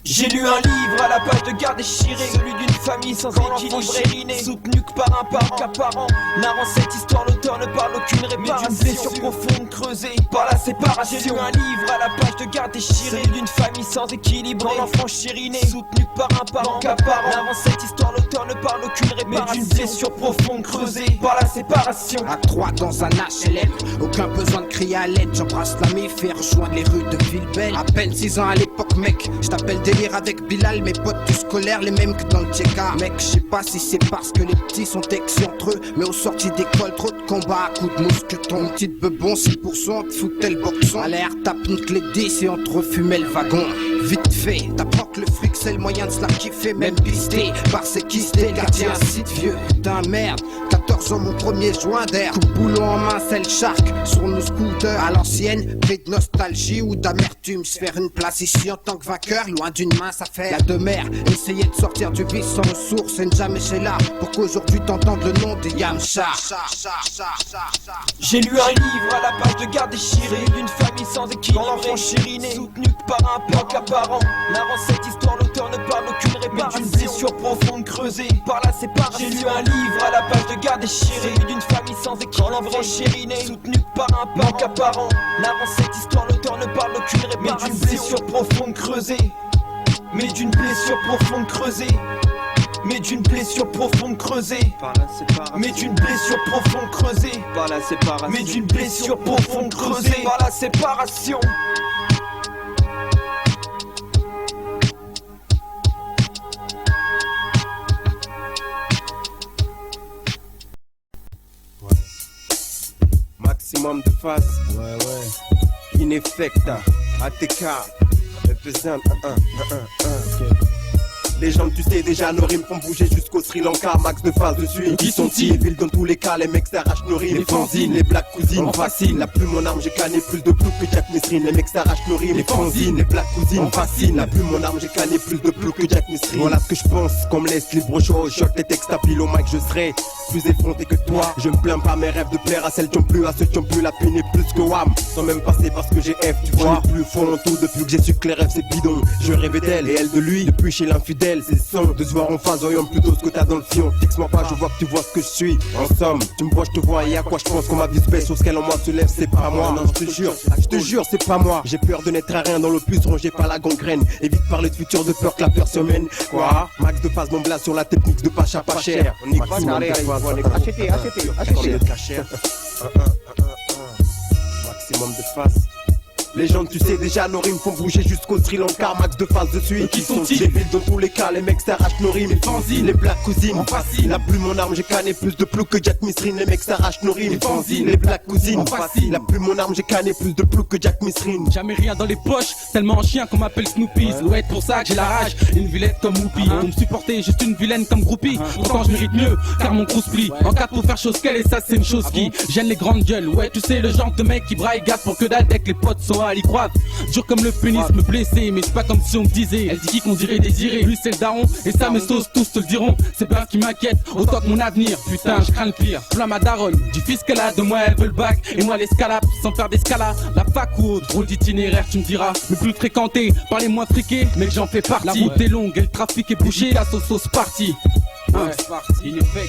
J'ai lu un livre à la page de garde déchirée, celui d'une famille sans équilibre, chériné, soutenu que par un parent qu'apparent. Narrant cette histoire, l'auteur ne parle aucune réparation, mais d'une blessure profonde creusée par la séparation. J'ai lu un livre à la page de garde déchirée, celui d'une famille sans équilibre, quand l'enfant chériné, soutenu par un parent qu'apparent. Narrant cette histoire, l'auteur ne parle aucune réparation, mais d'une blessure profonde creusée par la séparation. À 3 dans un HLM, aucun besoin de crier à l'aide. J'embrasse la méf et rejoindre les rues de Villebelle. À peine 6 ans à l'époque, mec, je t'appelle délire avec Bilal, mes potes du scolaire, les mêmes que dans le TK. Mec, je sais pas si c'est parce que les petits sont exis entre eux, mais aux sorties d'école, trop de combats à coups de mousqueton. Une petite bebon, 6%, te foutait le boxon. À l'air, tape une clé de 10 et on te refumait le wagon. Vite fait, t'apprends que le fric c'est le moyen de se la kiffer, même pisté par ces quistés, quartier un site vieux. Putain merde, 14 ans mon premier joint d'air. Coupe boulot en main, c'est le shark sur nos scooters. À l'ancienne, pris de nostalgie ou d'amertume. Se faire une place ici en tant que vainqueur, loin d'une mince affaire. La demeure, essayer de sortir du vice sans ressources et ne jamais chez là. Pour qu'aujourd'hui t'entendes le nom de Yamcha. J'ai lu un livre à la page de garde déchirée, d'une famille sans équilibre, quand l'enfant chériné, soutenu par un parent qu'apparent. Narrant cette histoire, l'auteur ne parle aucune réparation, mais d'une blessure profonde creusée par la séparation. J'ai lu un livre à la page de garde déchirée, d'une famille sans équilibre, quand l'enfant chériné, soutenu par un parent qu'apparent. Narrant cette histoire, l'auteur ne parle aucune réparation, mais d'une blessure profonde creusée, mais d'une blessure profonde creusée, mais d'une blessure profonde creusée par la séparation, mais d'une blessure profonde creusée par la séparation, mais d'une blessure profonde creusée par la séparation. Maximum de face, Ineffecta, ATK, represent 1. Les gens, tu sais déjà, nos rimes font bouger jusqu'au Sri Lanka. Max de phase dessus, qui sont-ils? Ville dans tous les cas, les mecs s'arrachent nos rimes. Les fanzines, les black cousines, on fascine. La plume mon arme, j'ai canné plus de plouc que Jack Mesrine. Les mecs s'arrachent nos rimes. Les fanzines, les black cousines, on fascine. La plume mon arme, j'ai canné plus de plouc que Jack Mesrine. Voilà ce que je pense, qu'on me laisse libre au show. Shot les textes à pile au mic, je serai plus effronté que toi. Je me plains pas, mes rêves de plaire à celles qui ont plus, à ceux qui ont plus. La pine est plus que wham, sans même passer parce que j'ai F, tu vois. Plus fond tout depuis que j'ai su que les rêves c'est bidon. Je rêvais d'elle et elle de lui, depuis chez l'infidèle. C'est son de se voir en face, voyons plutôt ce que t'as dans le fion. Fixe-moi pas, je vois que tu vois ce que je suis. En somme, tu me vois, je te vois et à quoi je pense qu'on m'a vu se baisse. Sur ce qu'elle en moi se lève, c'est pas moi. Non, je te jure, c'est pas moi. J'ai peur de n'être à rien dans l'opus rongé par la gangrène. Évite de parler de futur de peur que la peur se mène. Quoi? Max de phase, mon blast sur la technique de Pacha pas cher. On y va, allez, achetez. Maximum de face. Les gens, tu sais déjà, nos rimes font bouger jusqu'au Sri Lanka. Max de phase dessus. Qui sont-ils? Des villes dans tous les cas, les mecs s'arrachent nos rimes. Les fanzines, les black cousines, on fascine. La plume mon arme, j'ai canné plus de plouc que Jack Mesrine. Les mecs s'arrachent nos rimes. Les fanzines, les black cousines, on fascine. La plume mon arme, j'ai canné plus de plouc que Jack Mesrine. Jamais rien dans les poches, tellement en chien qu'on m'appelle Snoopy. Ça doit être pour ça que j'ai la rage, une vilaine comme Whoopi. Pour me supporter, juste une vilaine comme groupie. Pourtant je mérite mieux, car mon crew split. En cas pour faire chose qu'elle, et ça c'est une chose qui gêne les grandes gueules. Ouais, tu sais, le genre de mec qui braille gaz pour que dalle dès que les potes sont à l'icroise. Dur comme le pénis, me blesser, mais c'est pas comme si on me disait. Elle dit qui qu'on dirait désiré, lui c'est le daron. Et ça mes sauces tous te le diront. C'est pas ce qui m'inquiète, autant que mon avenir. Putain, je crains le pire. Flamme à daronne, du fils qu'elle a de moi, elle veut le bac. Et moi l'escalade, sans faire d'escalade. La fac ou autre, drôle d'itinéraire, tu me diras. Mais plus fréquenté par les moins friqués, mais que j'en fais partie. La route est longue et le trafic est bouché, la sauce partie. Ouais, c'est parti. Il est fake.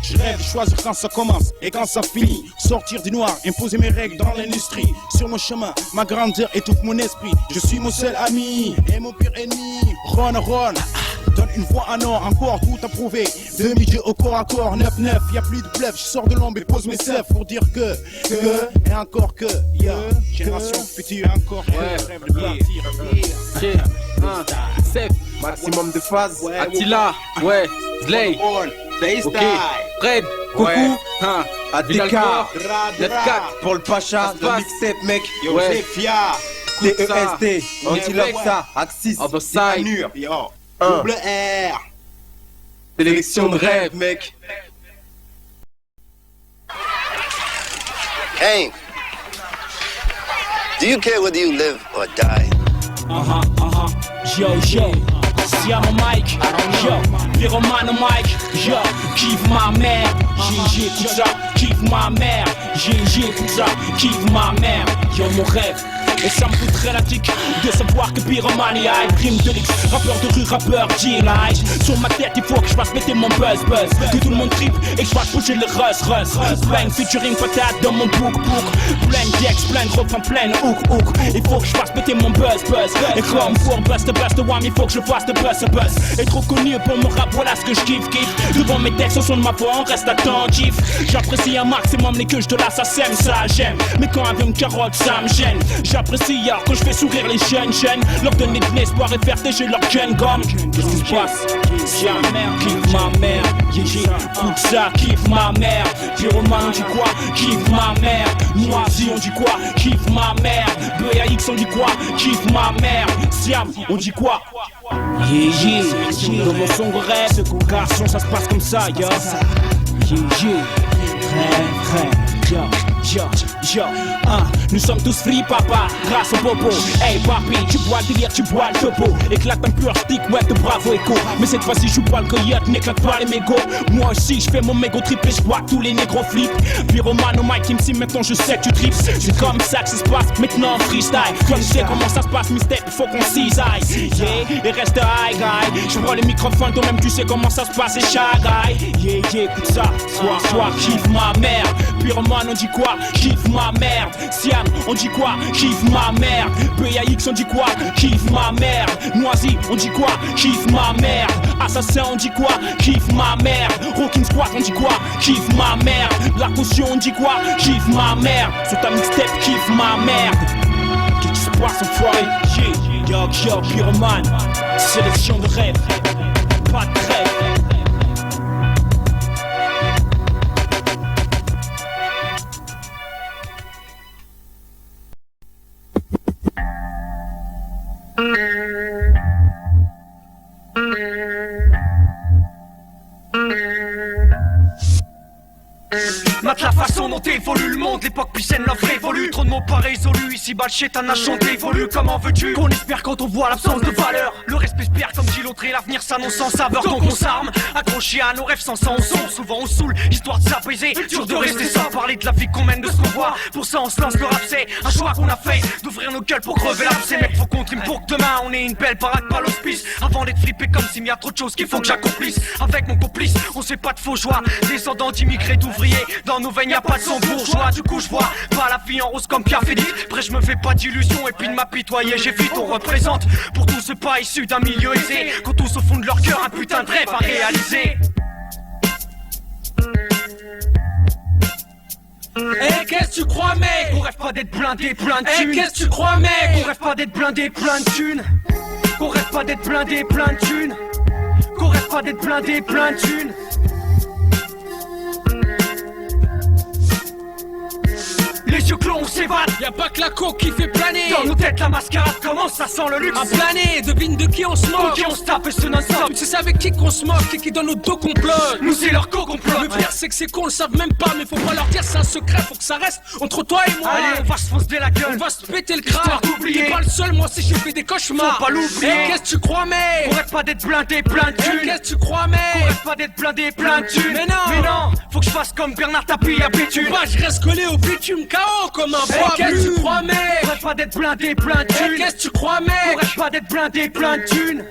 Je rêve de choisir quand ça commence et quand ça finit. Sortir du noir, imposer mes règles dans l'industrie. Sur mon chemin, ma grandeur étouffe mon esprit. Je suis mon seul ami et mon pire ennemi. Ron, donne une voix à or, encore tout à prouver. Demi-jeu au corps à corps, 9-9, y'a plus de bluff. Je sors de l'ombre et pose mes seufs pour dire que et encore que, génération future, encore que, rêve de partir. Sef, maximum de phase. Attila, ouais, Slay. Ok, Fred, coucou, ADK, 9-4 pour le Pacha, le mixtape mec. Yo, c'est fier. TEST, Antiloxa, Axis, Anur, double R. Sélection de rêve mec. Hey, do you care whether you live or die? Yo, si à mon mic, yo, pyromane au mic, yo, kiffe ma mère, GG tout ça, kiffe ma mère, GG tout ça, kiffe ma mère, yo mon rêve. Et ça me foutrait la tique de savoir que pyromane y a une prime de l'X. Rappeur de rue, rappeur G-Light. Sur ma tête il faut que je fasse péter mon buzz. Que tout le monde tripe et que je fasse bouger le rush. Bang featuring patate dans mon book. Plein d'ex, plein de refrains, plein de hook. Il faut que je fasse péter mon buzz. Et comme pour bust wham, il faut que je fasse de buzz. Et trop connu pour mon rap, voilà ce que je kiffe. Devant mes textes au son de ma voix, on reste attentif. J'apprécie un maximum les queues de là, ça sème, ça j'aime. Mais quand avec une carotte, ça me gêne. J'apprécie quand je fais sourire les jeunes, leur donner de l'espoir et faire déjeuner leur gun gomme. Qu'est-ce qui se passe? Si ma mère kiffe ma mère, écoute ça, kiffe ma mère. Pyromane on dit quoi? Kiffe ma mère. Noisy on dit quoi? Kiffe ma mère. BAX on dit quoi? Kiffe ma mère. Siam on dit quoi? Dans mon son rêve, ce garçon ça se passe comme ça, yo. Nous sommes tous free papa, grâce au popo. Hey papi, tu bois le délire, tu bois le topo. Éclate un pur stick, ouais de bravo écho. Mais cette fois-ci je bois le coyote, n'éclate pas les mégots. Moi aussi je fais mon mégot trip et je vois tous les négros flip. Pyromane au mic MC, maintenant je sais que tu tripes. C'est comme ça que ça se passe, maintenant freestyle. Toi tu sais comment ça se passe, mystère, il faut qu'on cisaille. Et reste high guy. Je prends le microphone, toi-même tu sais comment ça se passe, c'est shy guy. Écoute ça, soir, kiffe ma mère. Pyromane on dit quoi? Kiffe ma mère. Siam on dit quoi? Kiffe ma mère. BAX on dit quoi? Kiffe ma mère. Noisy on dit quoi? Kiffe ma mère. Assassin on dit quoi? Kiffe ma mère. Rockin' Squad on dit quoi? Kiffe ma mère. La potion on dit quoi? Kiffe ma mère. Sur ta mixtape kiffe ma mère. Qu'est-ce qui se passe enfoiré? Yo, pyromane. Sélection de rêve. Pas de rêve. constate la façon dont évolue le monde. L'époque puissante, l'offre révolue. Trop de mots pas résolus, ici bas le chétan a chanté évolue. Comment veux-tu qu'on espère quand on voit l'absence de valeur? Le respect se perd comme dit l'autre et l'avenir s'annonce sans saveur. Donc on s'arme, accroché à nos rêves sans sang on sombre. Souvent on saoule, histoire de s'apaiser. Dur de rester sans parler de la vie qu'on mène, de ce qu'on voit. Pour ça on se lance, le rap c'est un choix qu'on a fait, d'ouvrir nos gueules pour crever l'abcès. Mec faut qu'on trime pour que demain on ait une belle parade pas l'hospice. Avant d'être flippé comme s'il y a trop de choses qu'il faut que j'accomplisse. Avec mon complice, on sait pas de faux joie. Descendants d'immigrés d'ouvriers, dans nos veines y a pas de sang bourgeois. Du coup je vois pas la vie en rose comme Pierre Félix. Après je me fais pas d'illusions et puis de m'apitoyer. J'ai vite on représente pour tous ceux pas issus d'un milieu aisé, quand tous au fond de leur cœur un putain de rêve à réaliser. Eh qu'est-ce que tu crois mec? Qu'on rêve pas d'être blindé plein de thunes. Eh qu'est-ce que tu crois mec? Qu'on rêve pas d'être blindé plein de thunes. Qu'on rêve pas d'être blindé plein de thunes. Qu'on rêve pas d'être blindé plein de thunes. Les yeux clos on s'évade, y'a pas que la coke qui fait planer. Dans nos têtes la mascarade commence, ça sent le luxe. À planer, devine de qui on se moque. De qui on se tape et ce non-stop. Tu sais avec qui qu'on se moque et qui dans nos dos complote. Nous c'est leur co-complot. Le pire c'est que c'est con, le savent même pas. Mais faut pas leur dire c'est un secret, faut que ça reste entre toi et moi. Allez on va se foncer la gueule, on va se péter le crâne. T'es pas le seul, moi aussi j'ai fait des cauchemars. Faut pas l'oublier. Eh qu'est-ce que tu crois mec? On rêve pas d'être blindé plein de thunes. Eh qu'est-ce que tu crois mec? On rêve pas d'être blindé plein de thunes. Mais non, faut que je fasse comme Bernard Tapie à bitume. Bah je reste collé au bitume KO comme un bois. Qu'est-ce que tu crois mec? On rêve pas d'être blindé plein de thunes. Qu'est-ce que tu crois mec? On rêve pas d'être blindé plein de thunes.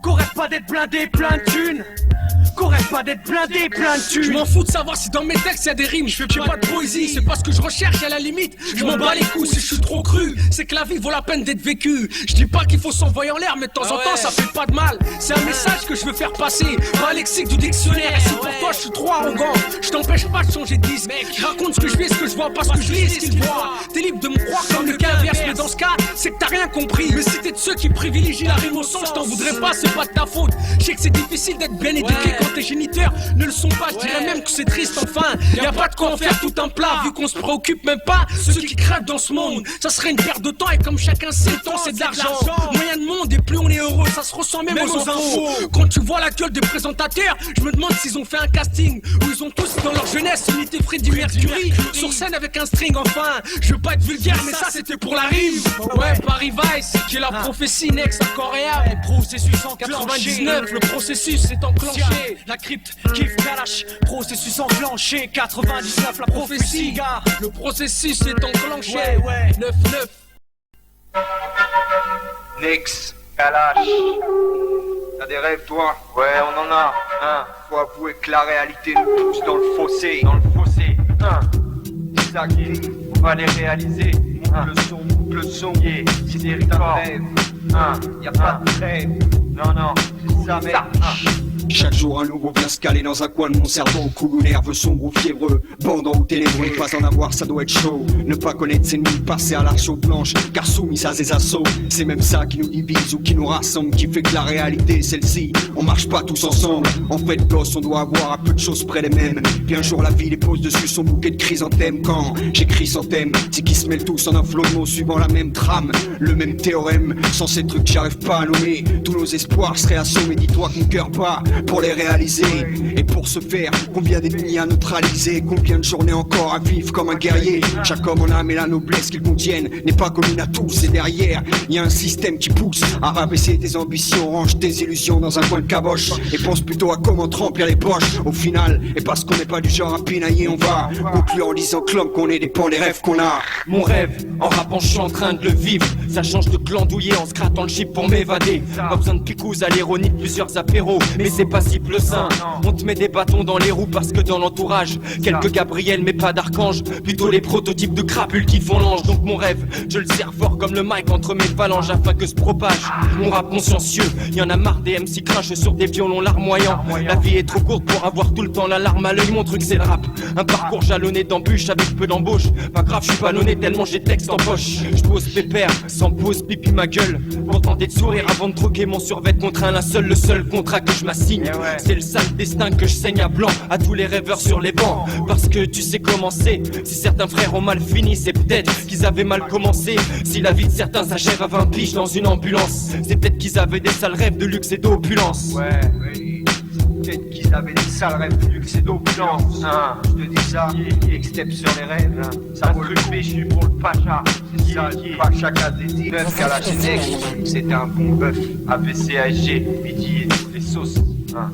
Qu'on rêve pas d'être blindé plein de thunes. Qu'on rêve pas d'être blindé plein de thunes. Je m'en fous de savoir si dans mes textes y'a des rimes. Je fais pas de poésie, c'est pas ce que je recherche à la limite. Je m'en bats les couilles si je suis trop cru. C'est que la vie vaut la peine d'être vécue. Je dis pas qu'il faut s'envoyer en l'air, mais de temps en temps ça fait pas de mal. C'est un message que je veux faire passer, pas un lexique du dictionnaire. Et si pour toi je suis trop arrogant, je t'empêche pas de changer de disque. Je raconte ce que je vis, ce que je vois, pas ce que je lis, ce qu'il voit. T'es libre de me croire comme le cas inverse, mais dans ce cas, c'est que t'as rien compris. Mais si t'es de ceux qui privilégient la rime au son, je t'en voudrais pas, c'est pas de ta faute. Je sais que c'est difficile d'être bien éduqué quand tes géniteurs ne le sont pas, je dirais même que c'est triste enfin. Y'a pas de quoi en faire tout un plat, vu qu'on se préoccupe même pas ceux qui crèvent dans ce monde. Ça serait une perte de temps et comme chacun sait, le temps c'est de l'argent. Moyen de monde et plus on est heureux, ça se ressent même aux infos. Quand tu vois la gueule des présentateurs, je me demande s'ils ont fait un casting où ils ont tous dans leur jeunesse imité Freddie Mercury sur scène avec un string. Enfin, je veux pas être vulgaire mais ça c'était pour la rime. Ouais, Paris Vice, qui est la prophétie next incroyable. Processus en 99, le processus est enclenché. La crypte Kif Kalash, processus enclenché. 99 la prophétie, gars. Le processus est enclenché. Ouais. 9-9. Nix, Kalash. T'as des rêves toi? Ouais on en a, hein. Faut avouer que la réalité nous pousse dans le fossé. Hein. C'est ça qui est, on va les réaliser. Coupe le son, yeah. C'est des rêves, hein. Y'a pas de rêve. Non, c'est ça mec. Chaque jour un nouveau vient se caler dans un coin de mon cerveau. Coulou nerveux, sombre ou fiévreux, bandant ou ténébreux. Pas en avoir, ça doit être chaud. Ne pas connaître ses ennemis, passer à la chaude blanche. Car soumis à ses assauts, c'est même ça qui nous divise ou qui nous rassemble. Qui fait que la réalité, celle-ci, on marche pas tous ensemble. En fait, gosse, on doit avoir un peu de choses près les mêmes. Puis un jour la vie les pose dessus son bouquet de chrysanthèmes. Quand j'écris sans thème, c'est qu'ils se mêlent tous en un flot de mots suivant la même trame, le même théorème. Sans ces trucs, j'arrive pas à nommer. Tous nos espoirs seraient assommés, dis-toi que mon cœur bat pour les réaliser. Et pour ce faire, combien d'ennemis à neutraliser, combien de journées encore à vivre comme un guerrier. Chaque homme en âme et la noblesse qu'ils contiennent n'est pas commune à tous. Et derrière, y a un système qui pousse à rabaisser tes ambitions, range tes illusions dans un coin de caboche et pense plutôt à comment te remplir les poches. Au final, et parce qu'on n'est pas du genre à pinailler, on va conclure en disant que l'homme qu'on est dépend des rêves qu'on a. Mon rêve, en rappant je suis en train de le vivre. Ça change de glandouiller en se grattant le chip pour m'évader. Pas besoin de picouse à l'ironie de plusieurs apéros, mais c'est pas si le sein. On te met des bâtons dans les roues parce que dans l'entourage quelques Gabriel mais pas d'archange, plutôt les prototypes de crapules qui font l'ange. Donc mon rêve, je le serre fort comme le mic entre mes phalanges afin que se propage mon rap consciencieux. Y'en a marre des MC crachent sur des violons larmoyants. La vie est trop courte pour avoir tout le temps la larme à l'œil. Mon truc c'est le rap, un parcours jalonné d'embûches avec peu d'embauches. Pas grave, je suis ballonné tellement j'ai texte en poche. Je pose pépère, sans pause pipi ma gueule pour tenter de sourire avant de troquer mon survêt contre un linceul. Le seul contrat que je m'assigne, c'est le sale destin que je saigne à blanc à tous les rêveurs sur les bancs. Parce que tu sais comment c'est, si certains frères ont mal fini, c'est peut-être qu'ils avaient mal commencé. Si la vie de certains s'achève à 20 piges dans une ambulance, c'est peut-être qu'ils avaient des sales rêves de luxe et d'opulence. Peut-être qu'ils avaient des sales rêves de luxe et d'opulence. Hein, je te dis ça, extep sur les rêves. Hein. Ça vaut le péchu pour le Pacha. C'est ça, le Pacha KZD 9 Kalachnikov. C'était un bon bœuf. AVCAG, midi et toutes les sauces. Hein.